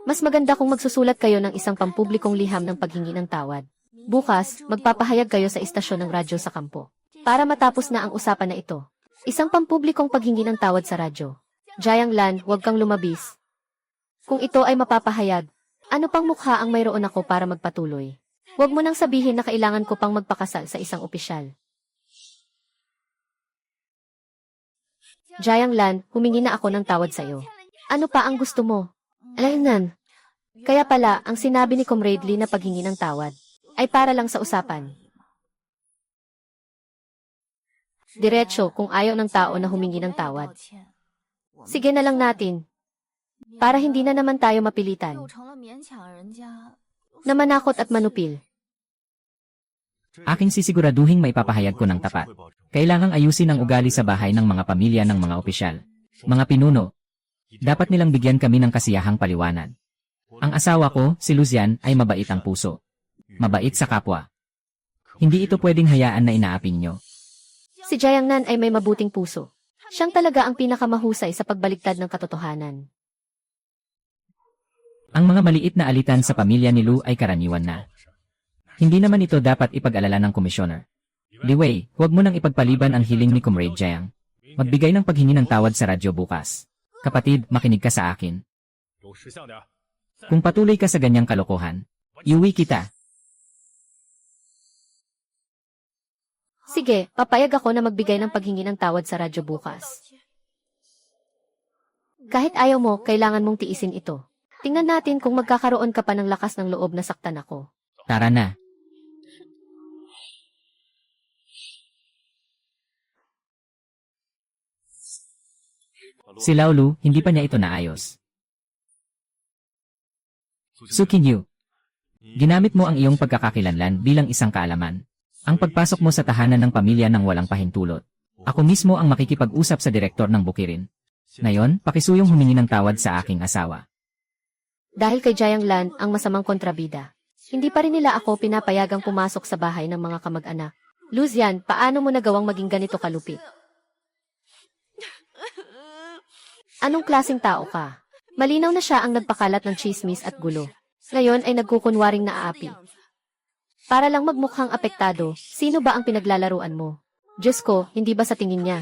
Mas maganda kung magsusulat kayo ng isang pampublikong liham ng paghingi ng tawad. Bukas, magpapahayag kayo sa istasyon ng radyo sa kampo. Para matapos na ang usapan na ito. Isang pampublikong paghingi ng tawad sa radyo. Jiang Lan, huwag kang lumabis. Kung ito ay mapapahayag, ano pang mukha ang mayroon ako para magpatuloy? Huwag mo nang sabihin na kailangan ko pang magpakasal sa isang opisyal. Jiang Lan, humingi na ako ng tawad sa iyo. Ano pa ang gusto mo? Alainan. Kaya pala, ang sinabi ni Comrade Lee na paghingi ng tawad ay para lang sa usapan. Diretso kung ayaw ng tao na humingi ng tawad. Sige na lang natin. Para hindi na naman tayo mapilitan. Na manakot at manupil. Aking sisiguraduhing maipapahayag ko ng tapat. Kailangang ayusin ang ugali sa bahay ng mga pamilya ng mga opisyal. Mga pinuno. Dapat nilang bigyan kami ng kasiyahang paliwanag. Ang asawa ko, si Luzian, ay mabait ang puso. Mabait sa kapwa. Hindi ito pwedeng hayaan na inaaping nyo. Si Jiang Nan ay may mabuting puso. Siyang talaga ang pinakamahusay sa pagbaligtad ng katotohanan. Ang mga maliit na alitan sa pamilya ni Lu ay karaniwan na. Hindi naman ito dapat ipag-alala ng komisyoner. Li Wei, huwag mo nang ipagpaliban ang hiling ni Comrade Jiang. Magbigay ng paghingi ng tawad sa radyo bukas. Kapatid, makinig ka sa akin. Kung patuloy ka sa ganyang kalokohan, iuwi kita. Sige, papayag ako na magbigay ng paghingi ng tawad sa radyo bukas. Kahit ayaw mo, kailangan mong tiisin ito. Tingnan natin kung magkakaroon ka pa ng lakas ng loob na saktan ako. Tara na. Si Laolu, hindi pa niya ito naayos. Sukinyu, ginamit mo ang iyong pagkakakilanlan bilang isang kaalaman. Ang pagpasok mo sa tahanan ng pamilya ng walang pahintulot. Ako mismo ang makikipag-usap sa direktor ng Bukirin. Ngayon, pakisuyong humingi ng tawad sa aking asawa. Dahil kay Jayang Lan ang masamang kontrabida. Hindi pa rin nila ako pinapayagang pumasok sa bahay ng mga kamag-anak. Luzian, paano mo nagawang maging ganito kalupit? Anong klaseng tao ka? Malinaw na siya ang nagpakalat ng chismis at gulo. Ngayon ay nagkukunwaring naaapi. Para lang magmukhang apektado, sino ba ang pinaglalaruan mo? Diyos ko, hindi ba sa tingin niya?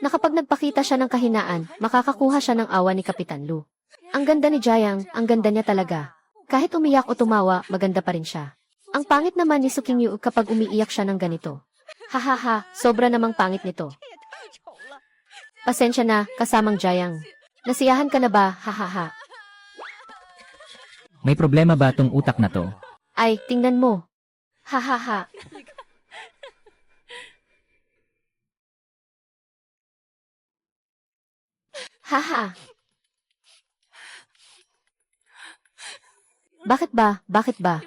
Na kapag nagpakita siya ng kahinaan, makakakuha siya ng awa ni Kapitan Lu. Ang ganda ni Jayang, ang ganda niya talaga. Kahit umiyak o tumawa, maganda pa rin siya. Ang pangit naman ni Sukingyu kapag umiiyak siya ng ganito. Hahaha, sobra namang pangit nito. Pasensya na, kasamang Jayang. Nasiyahan ka na ba, hahaha? May problema ba tong utak na to? Ay, tingnan mo. Hahaha. Haha. Bakit ba? Bakit ba?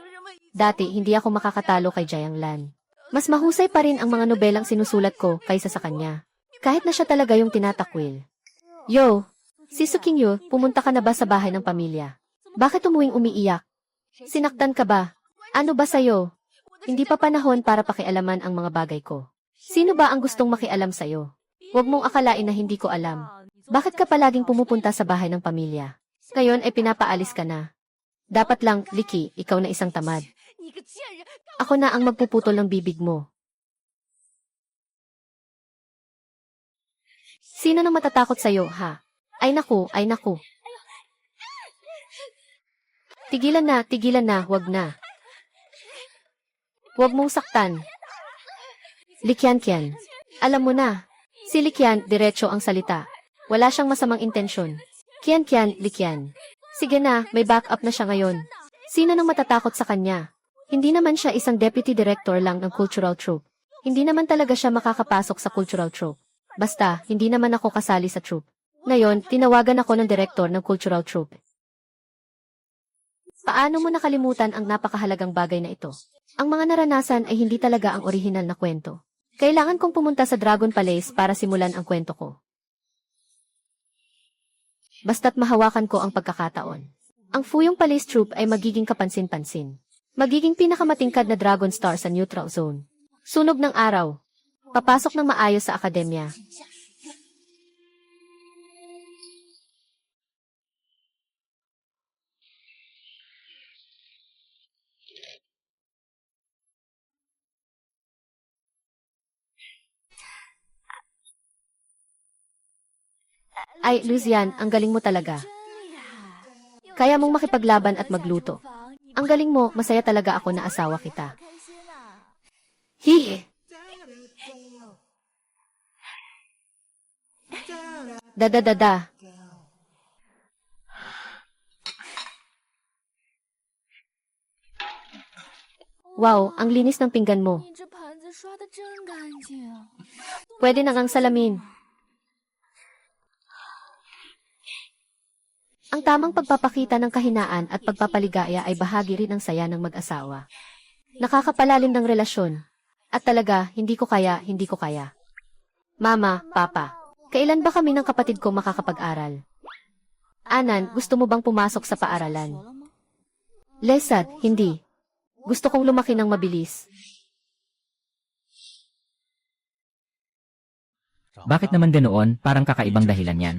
Dati, hindi ako makakatalo kay Jayang Lan. Mas mahusay pa rin ang mga nobelang sinusulat ko kaysa sa kanya. Kahit na siya talaga yung tinatakwil. Yo, si Sukingyu, pumunta ka na ba sa bahay ng pamilya? Bakit umuwing umiiyak? Sinaktan ka ba? Ano ba sa'yo? Hindi pa panahon para pakialaman ang mga bagay ko. Sino ba ang gustong makialam sa'yo? Huwag mong akalain na hindi ko alam. Bakit ka palaging pumupunta sa bahay ng pamilya? Ngayon ay pinapaalis ka na. Dapat lang, Liki, ikaw na isang tamad. Ako na ang magpuputol ng bibig mo. Sino nang matatakot sa'yo, ha? Ay naku, ay naku. Tigilan na, wag na. Huwag mong saktan. Likyan-kyan. Alam mo na, si Likyan, diretso ang salita. Wala siyang masamang intensyon. Kian-kyan, Likyan. Sige na, may backup na siya ngayon. Sino nang matatakot sa kanya? Hindi naman siya isang deputy director lang ng cultural troupe. Hindi naman talaga siya makakapasok sa cultural troupe. Basta, hindi naman ako kasali sa troupe. Ngayon, tinawagan ako ng director ng cultural troupe. Paano mo nakalimutan ang napakahalagang bagay na ito? Ang mga naranasan ay hindi talaga ang orihinal na kwento. Kailangan kong pumunta sa Dragon Palace para simulan ang kwento ko. Basta't mahawakan ko ang pagkakataon. Ang Fuyong Palace Troupe ay magiging kapansin-pansin. Magiging pinakamatingkad na Dragon Star sa neutral zone. Sunog ng araw. Papasok ng maayos sa akademya. Ay, Luzian, ang galing mo talaga. Kaya mong makipaglaban at magluto. Ang galing mo, masaya talaga ako na asawa kita. Hihi! Dadadada. Wow, ang linis ng pinggan mo. 你这盘子刷的真干净。 Pwede na ngang salamin. Ang tamang pagpapakita ng kahinaan at pagpapaligaya ay bahagi rin ng saya ng mag-asawa. Nakakapalalim ng relasyon. At talaga, hindi ko kaya. Mama, Papa, kailan ba kami ng kapatid ko makakapag-aral? Anan, gusto mo bang pumasok sa paaralan? Lesad, hindi. Gusto kong lumaki ng mabilis. Bakit naman ganoon? Parang kakaibang dahilan yan.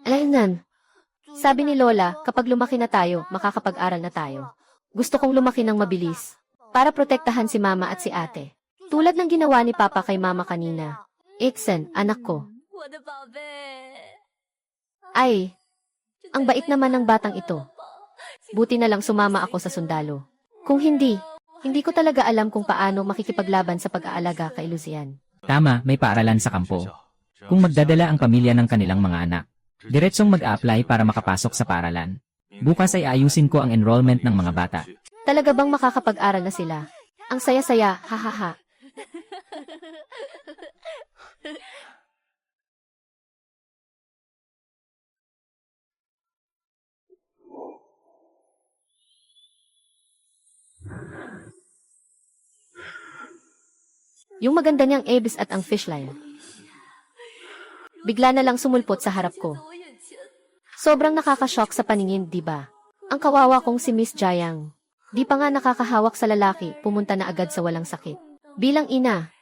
Alaynan. Sabi ni Lola, kapag lumaki na tayo, makakapag-aral na tayo. Gusto kong lumaki ng mabilis. Para protektahan si Mama at si Ate. Tulad ng ginawa ni Papa kay Mama kanina. Iksen, anak ko. 我的宝贝， Ay, ang bait naman ng batang ito. Buti na lang sumama ako sa sundalo. Kung hindi, Hindi ko talaga alam kung paano makikipaglaban sa pag-aalaga kay Lucian. Tama, may paaralan sa kampo. Kung magdadala ang pamilya ng kanilang mga anak, diretsong mag-a-apply para makapasok sa paaralan. Bukas ay ayusin ko ang enrollment ng mga bata. Talaga bang makakapag-aral na sila? Ang saya-saya, hahaha. Yung maganda niyang Abyss at ang Fishline. Bigla na lang sumulpot sa harap ko. Sobrang nakakashock sa paningin, di ba? Ang kawawa kong si Miss Jayang. Di pa nga nakakahawak sa lalaki, pumunta na agad sa walang sakit. Bilang ina,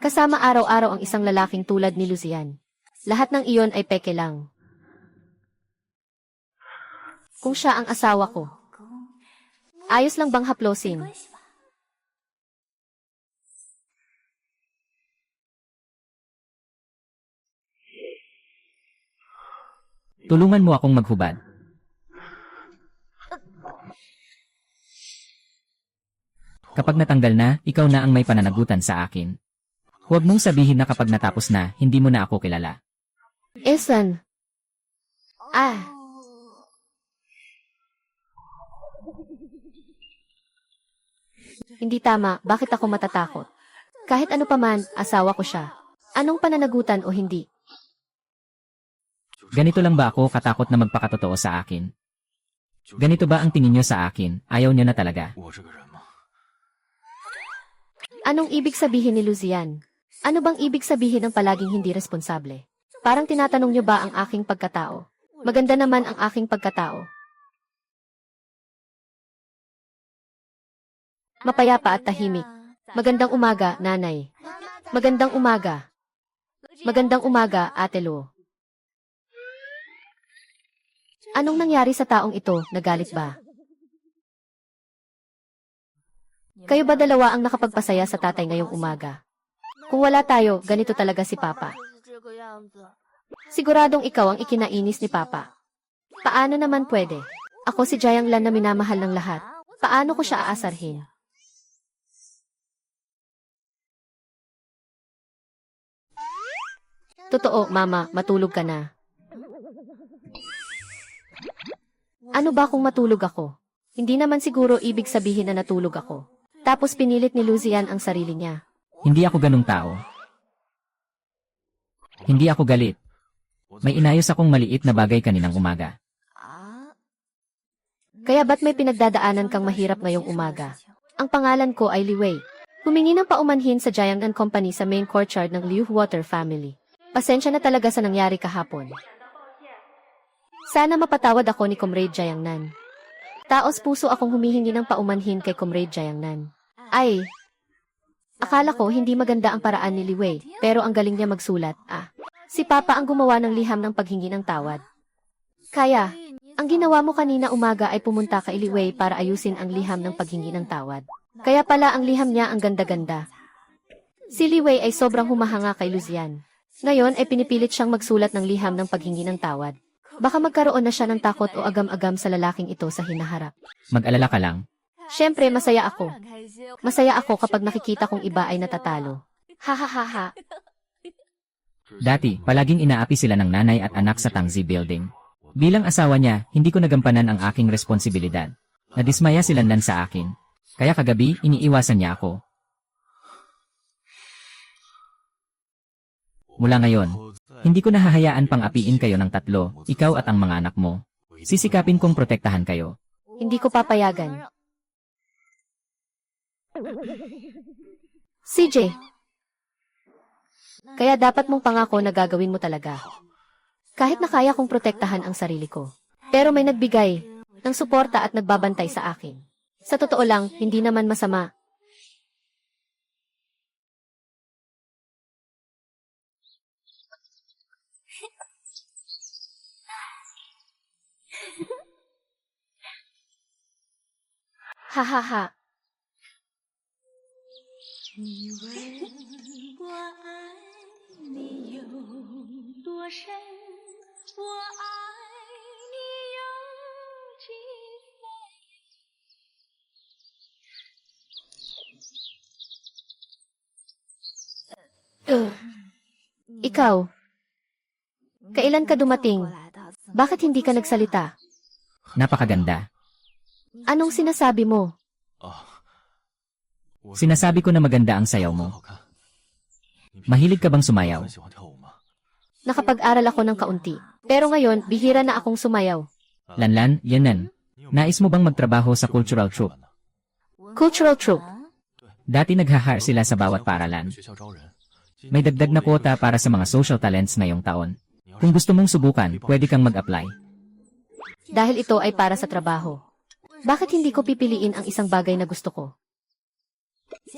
kasama araw-araw ang isang lalaking tulad ni Lucian. Lahat ng iyon ay peke lang. Kung siya ang asawa ko, ayos lang bang haplosin? Tulungan mo akong maghubad. Kapag natanggal na, ikaw na ang may pananagutan sa akin. Huwag mong sabihin na kapag natapos na, hindi mo na ako kilala. Esan. Hindi tama, bakit ako matatakot? Kahit ano paman, asawa ko siya. Anong pananagutan o hindi? Ganito lang ba ako katakot na magpakatotoo sa akin? Ganito ba ang tingin niyo sa akin? Ayaw niyo na talaga. 我这个人嘛， Anong ibig sabihin ni Lucian? Ano bang ibig sabihin ng palaging hindi responsable? Parang tinatanong niyo ba ang aking pagkatao? Maganda naman ang aking pagkatao. Mapayapa at tahimik. Magandang umaga, nanay. Magandang umaga. Magandang umaga, Ate Lo. Anong nangyari sa taong ito? Nagalit ba? Kayo ba dalawa ang nakapagpasaya sa tatay ngayong umaga? Kung wala tayo, ganito talaga si Papa. Siguradong ikaw ang ikinainis ni Papa. Paano naman pwede? Ako si Jayang Lan na minamahal ng lahat. Paano ko siya aasarhin? Totoo, Mama, matulog ka na. Ano ba kung matulog ako? Hindi naman siguro ibig sabihin na natulog ako. Tapos pinilit ni Lucian ang sarili niya. Hindi ako ganung tao. Hindi ako galit. May inayos akong maliit na bagay kaninang umaga. Kaya ba't may pinagdadaanan kang mahirap ngayong umaga? Ang pangalan ko ay Li Wei. Humingi ng paumanhin sa Jiang Nan Company sa main courtyard ng Liu Water family. Pasensya na talaga sa nangyari kahapon. Sana mapatawad ako ni Comrade Jiang Nan. Taos puso akong humihingi ng paumanhin kay Comrade Jiang Nan. Ay, akala ko hindi maganda ang paraan ni Li Wei, pero ang galing niya magsulat. Si Papa ang gumawa ng liham ng paghingi ng tawad. Kaya, ang ginawa mo kanina umaga ay pumunta kay Li Wei para ayusin ang liham ng paghingi ng tawad. Kaya pala ang liham niya ang ganda-ganda. Si Li Wei ay sobrang humahanga kay Lucian. Ngayon ay pinipilit siyang magsulat ng liham ng paghingi ng tawad. Baka magkaroon na siya ng takot o agam-agam sa lalaking ito sa hinaharap. Mag-alala ka lang. Siyempre, masaya ako. Masaya ako kapag nakikita kong iba ay natatalo. Ha. Dati, palaging inaapi sila ng nanay at anak sa Tangzi Building. Bilang asawa niya, hindi ko nagampanan ang aking responsibilidad. Nadismaya sila nan sa akin. Kaya kagabi, iniiwasan niya ako. Mula ngayon, hindi ko nahahayaan pang apiin kayo ng tatlo, ikaw at ang mga anak mo. Sisikapin kong protektahan kayo. Hindi ko papayagan. CJ, kaya dapat mong pangako na gagawin mo talaga. Kahit na kaya kong protektahan ang sarili ko. Pero may nagbigay ng suporta at nagbabantay sa akin. Sa totoo lang, hindi naman masama. Ha. 你问我爱你有多深，我爱你有几分？ Ikaw, kailan ka dumating? Bakit hindi ka nagsalita? Napakaganda. Anong sinasabi mo? 我 Sinasabi ko na maganda ang sayaw mo. 好看。 Mahilig ka bang sumayaw? 很喜欢跳舞吗？ Nakapag-aral ako ng kaunti. Pero ngayon, bihira na akong sumayaw. Lanlan, yanan. Nais mo bang magtrabaho sa cultural troupe? Cultural troupe. Dati nagha-hire sila sa bawat paaralan. 学校招人。 May dagdag na kwota para sa mga social talents ngayong taon. Kung gusto mong subukan, pwede kang mag-apply. Dahil ito ay para sa trabaho. Bakit hindi ko pipiliin ang isang bagay na gusto ko?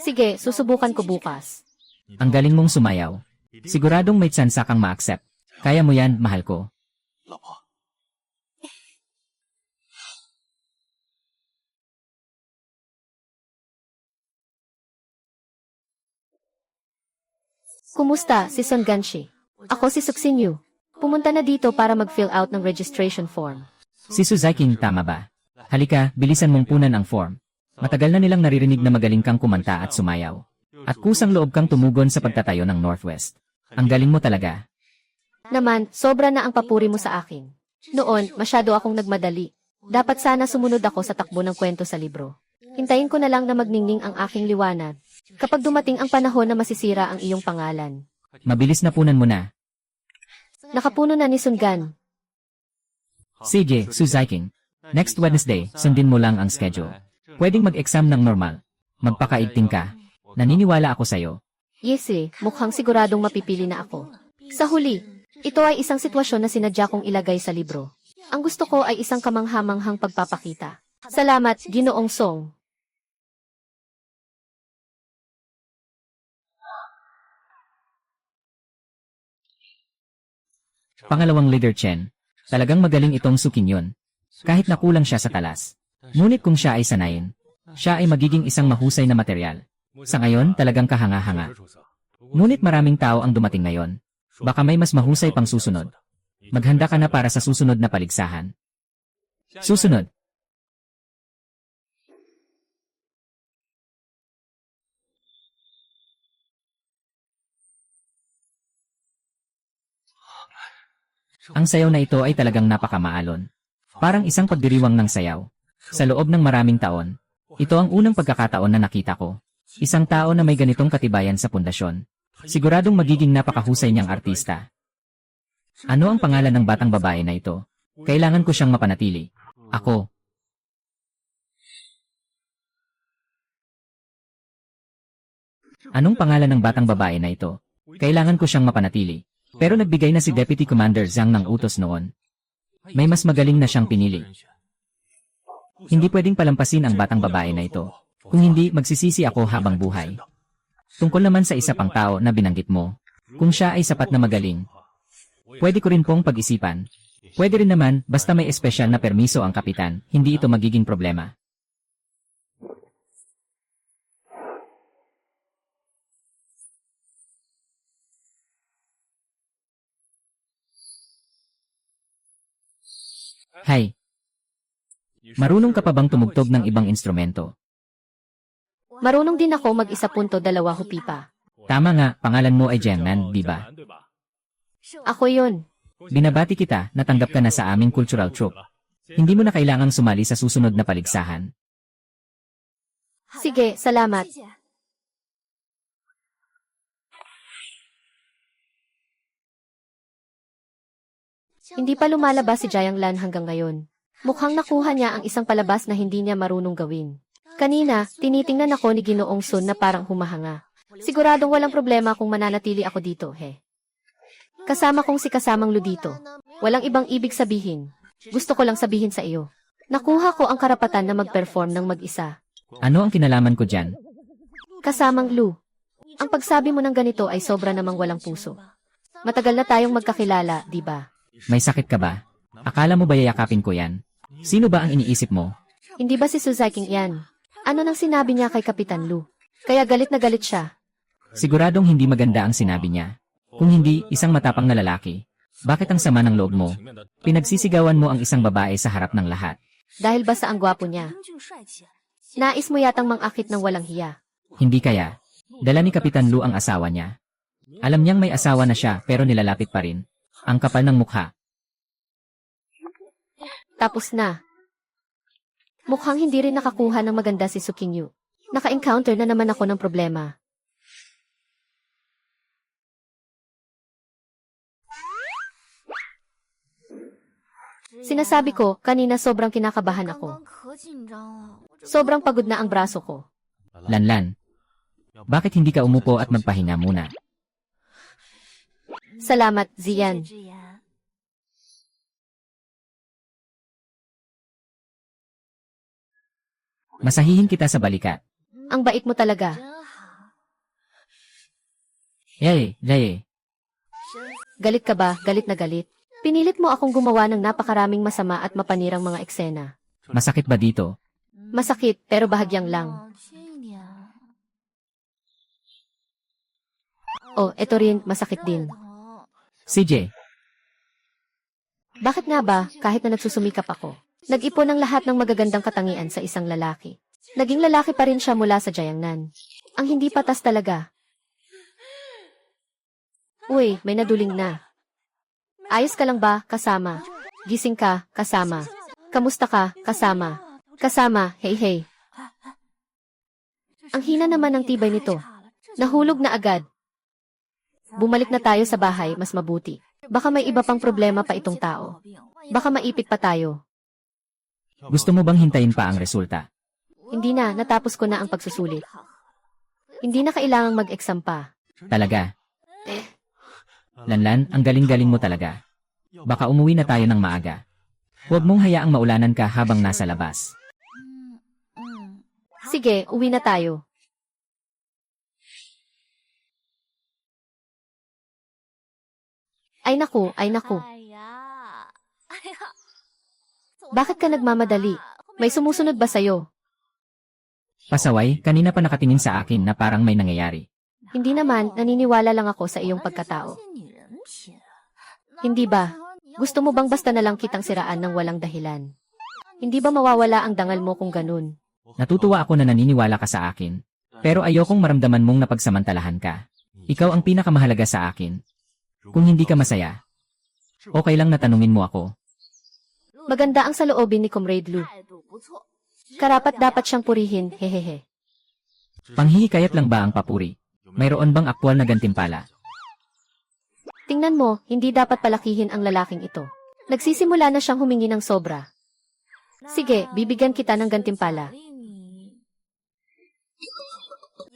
Sige, susubukan ko bukas. Ang galing mong sumayaw. Siguradong may tsansa kang ma-accept. Kaya mo yan, mahal ko. 老婆， Kumusta, si Son Ganshi? Ako si Suksinyu. Pumunta na dito para mag-fill out ng registration form. Si Suzaiking, tama ba? Halika, bilisan mong punan ang form. Matagal na nilang naririnig na magaling kang kumanta at sumayaw. At kusang loob kang tumugon sa pagtatayo ng Northwest. Ang galing mo talaga. Naman, sobra na ang papuri mo sa akin. Noon, masyado akong nagmadali. Dapat sana sumunod ako sa takbo ng kwento sa libro. Hintayin ko na lang na magningning ang aking liwanag. Kapag dumating ang panahon na masisira ang iyong pangalan. Mabilis na punan mo na. Nakapuno na ni Sungan. Sige, Suzaiking. Next Wednesday, sundin mo lang ang schedule. Pwedeng mag-exam ng normal. Magpakaigting ka. Naniniwala ako sa'yo. Yesi, mukhang siguradong mapipili na ako. Sa huli, ito ay isang sitwasyon na sinadya kong ilagay sa libro. Ang gusto ko ay isang kamanghamanghang pagpapakita. Salamat, Ginoong Song. Pangalawang leader Chen. Talagang magaling itong Sukinyon. Kahit nakulang siya sa talas. Ngunit kung siya ay sanayin, siya ay magiging isang mahusay na material. Sa ngayon, talagang kahanga-hanga. Ngunit maraming tao ang dumating ngayon. Baka may mas mahusay pang susunod. Maghanda ka na para sa susunod na paligsahan. Susunod. Ang sayaw na ito ay talagang napakamaalon. Parang isang pagdiriwang ng sayaw. Sa loob ng maraming taon, ito ang unang pagkakataon na nakita ko. Isang tao na may ganitong katibayan sa pundasyon. Siguradong magiging napakahusay niyang artista. Ano ang pangalan ng batang babae na ito? Kailangan ko siyang mapanatili. Ako. Anong pangalan ng batang babae na ito? Kailangan ko siyang mapanatili. Pero nagbigay na si Deputy Commander Zhang ng utos noon. May mas magaling na siyang pinili. Hindi pwedeng palampasin ang batang babae na ito. Kung hindi, magsisisi ako habang buhay. Tungkol naman sa isa pang tao na binanggit mo, kung siya ay sapat na magaling, pwede ko rin pong pag-isipan. Pwede rin naman, basta may espesyal na permiso ang kapitan, hindi ito magiging problema. Hay, marunong ka pa bang tumugtog ng ibang instrumento? Marunong din ako mag-1.2 hupipa. Tama nga, pangalan mo ay Jiangnan, di ba? Ako yun. Binabati kita, natanggap ka na sa aming cultural troupe. Hindi mo na kailangang sumali sa susunod na paligsahan. Sige, salamat. Hindi pa lumalabas si Jiang Lan hanggang ngayon. Mukhang nakuha niya ang isang palabas na hindi niya marunong gawin. Kanina, tinitingnan ako ni Ginoong Sun na parang humahanga. Siguradong walang problema kung mananatili ako dito, he. Kasama kong si Kasamang Lu dito. Walang ibang ibig sabihin. Gusto ko lang sabihin sa iyo. Nakuha ko ang karapatan na mag-perform ng mag-isa. Ano ang kinalaman ko dyan? Kasamang Lu, ang pagsabi mo ng ganito ay sobra namang walang puso. Matagal na tayong magkakilala, di ba? May sakit ka ba? Akala mo ba yayakapin ko yan? Sino ba ang iniisip mo? Hindi ba si Suzaiking yan? Ano nang sinabi niya kay Kapitan Lu? Kaya galit na galit siya. Siguradong hindi maganda ang sinabi niya. Kung hindi, isang matapang na lalaki. Bakit ang sama ng loob mo? Pinagsisigawan mo ang isang babae sa harap ng lahat. Dahil ba sa ang gwapo niya? Nais mo yatang mang-akit ng walang hiya. Hindi kaya. Dala ni Kapitan Lu ang asawa niya. Alam niyang may asawa na siya pero nilalapit pa rin. Ang kapal ng mukha. Tapos na. Mukhang hindi rin nakakuha ng maganda si Sukinyu. Naka-encounter na naman ako ng problema. Sinasabi ko, kanina sobrang kinakabahan ako. Sobrang pagod na ang braso ko. Lanlan. Bakit hindi ka umupo at magpahinga muna? Salamat, Zian. Masahihin kita sa balikat. Ang bait mo talaga. Yay, yay. Galit ka ba? Galit na galit? Pinilit mo akong gumawa ng napakaraming masama at mapanirang mga eksena. Masakit ba dito? Masakit, pero bahagyang lang. Oh, eto rin, masakit din. CJ, Bakit nga ba, kahit na nagsusumikap ako, nag-ipon ng lahat ng magagandang katangian sa isang lalaki. Naging lalaki pa rin siya mula sa Jayangnan. Ang hindi patas talaga. Uy, may naduling na. Ayos ka lang ba, kasama? Gising ka, kasama. Kamusta ka, kasama? Kasama, hey hey. Ang hina naman ng tibay nito. Nahulog na agad. Bumalik na tayo sa bahay, mas mabuti. Baka may iba pang problema pa itong tao. Baka maipit pa tayo. gusto mo bang hintayin pa ang resulta? Hindi na, natapos ko na ang pagsusulit. Hindi na kailangang mag-exam pa. Talaga? Lanlan, ang galing-galing mo talaga. Baka umuwi na tayo ng maaga. Huwag mong hayaang maulanan ka habang nasa labas. Sige, uwi na tayo. Ay naku, ay naku. Bakit ka nagmamadali? May sumusunod ba sa'yo? Pasaway, kanina pa nakatingin sa akin na parang may nangyayari. Hindi naman, naniniwala lang ako sa iyong pagkatao. Hindi ba? Gusto mo bang basta na lang kitang siraan ng walang dahilan? Hindi ba mawawala ang dangal mo kung ganun? Natutuwa ako na naniniwala ka sa akin. Pero ayokong maramdaman mong napagsamantalahan ka. Ikaw ang pinakamahalaga sa akin. Kung hindi ka masaya, okay lang na tanungin mo ako. Maganda ang saloobin ni Comrade Lu. Karapat dapat siyang purihin, hehehe. Panghihikayat lang ba ang papuri? Mayroon bang aktwal na gantimpala? Tingnan mo, hindi dapat palakihin ang lalaking ito. Nagsisimula na siyang humingi ng sobra. Sige, bibigyan kita ng gantimpala.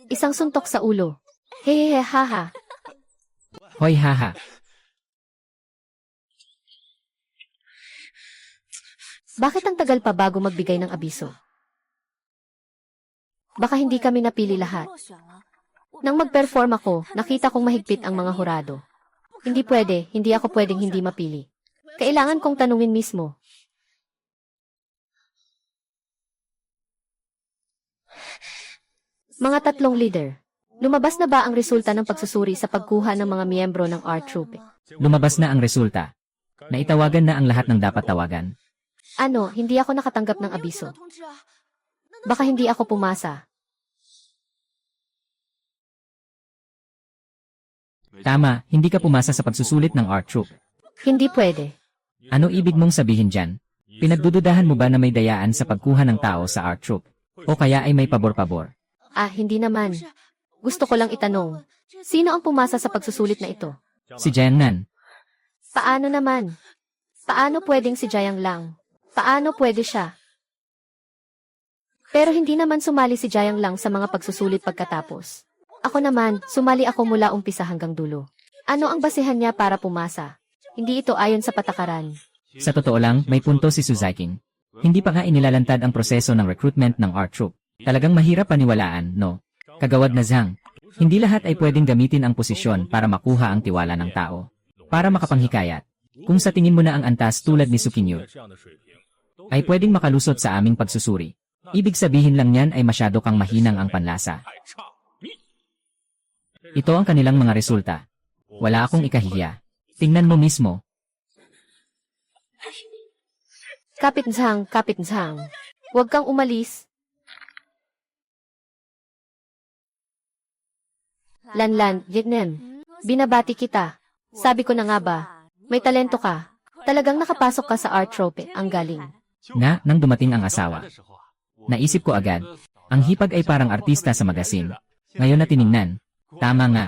Isang suntok sa ulo. Hehehe, haha. Hoy haha. Bakit ang tagal pa bago magbigay ng abiso? Baka hindi kami napili lahat. Nang mag-perform ako, nakita kong mahigpit ang mga hurado. Hindi pwede, hindi ako pwedeng hindi mapili. Kailangan kong tanungin mismo. Mga tatlong leader, lumabas na ba ang resulta ng pagsusuri sa pagkuha ng mga miyembro ng art troupe? Lumabas na ang resulta. Naitawagan na ang lahat ng dapat tawagan. Ano, hindi ako nakatanggap ng abiso. Baka hindi ako pumasa. Tama, hindi ka pumasa sa pagsusulit ng art troupe. Hindi pwede. Ano ibig mong sabihin dyan? Pinagdududahan mo ba na may dayaan sa pagkuha ng tao sa art troupe? O kaya ay may pabor-pabor? Ah, hindi naman. Gusto ko lang itanong. Sino ang pumasa sa pagsusulit na ito? Si Jiangnan. Paano naman? Paano pwedeng si Jayang lang? Paano pwede siya? Pero hindi naman sumali si Jayang lang sa mga pagsusulit pagkatapos. Ako naman, sumali ako mula umpisa hanggang dulo. Ano ang basihan niya para pumasa? Hindi ito ayon sa patakaran. Sa totoo lang, may punto si Suzakin. Hindi pa nga inilalantad ang proseso ng recruitment ng art troupe. Talagang mahirap paniwalaan, no? Kagawad na Zhang. Hindi lahat ay pwedeng gamitin ang posisyon para makuha ang tiwala ng tao. Para makapanghikayat. Kung sa tingin mo na ang antas tulad ni Sukinyo ay pwedeng makalusot sa aming pagsusuri. Ibig sabihin lang niyan ay masyado kang mahinang ang panlasa. Ito ang kanilang mga resulta. Wala akong ikahihiya. Tingnan mo mismo. Kapit Zhang. Huwag kang umalis. Lanlan, Vietnam. Binabati kita. Sabi ko na nga ba, may talento ka. Talagang nakapasok ka sa art trope, ang galing. Nga, nang dumating ang asawa. Naisip ko agad, ang hipag ay parang artista sa magasin. Ngayon na tiningnan, tama nga.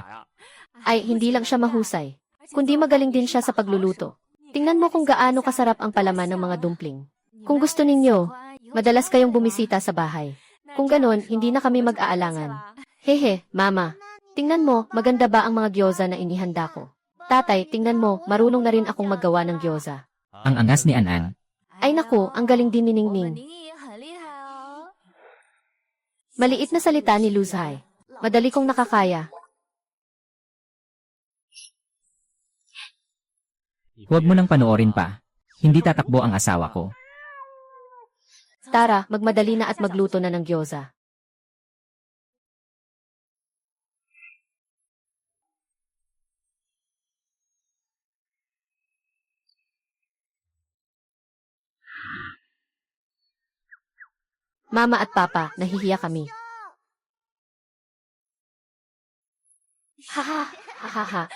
Ay, hindi lang siya mahusay, kundi magaling din siya sa pagluluto. Tingnan mo kung gaano kasarap ang palaman ng mga dumpling. Kung gusto ninyo, madalas kayong bumisita sa bahay. Kung ganon, hindi na kami mag-aalangan. Hehe, mama. Tingnan mo, maganda ba ang mga gyoza na inihanda ko? Tatay, tingnan mo, marunong na rin akong maggawa ng gyoza. Ang angas ni Anan. Ay naku, ang galing din ni Ningning. Maliit na salita ni Luzhay. Madali kong nakakaya. Huwag mo nang panoorin pa. Hindi tatakbo ang asawa ko. Tara, magmadali na at magluto na ng gyoza. Mama at Papa, nahihiya kami. Haha, hahaha.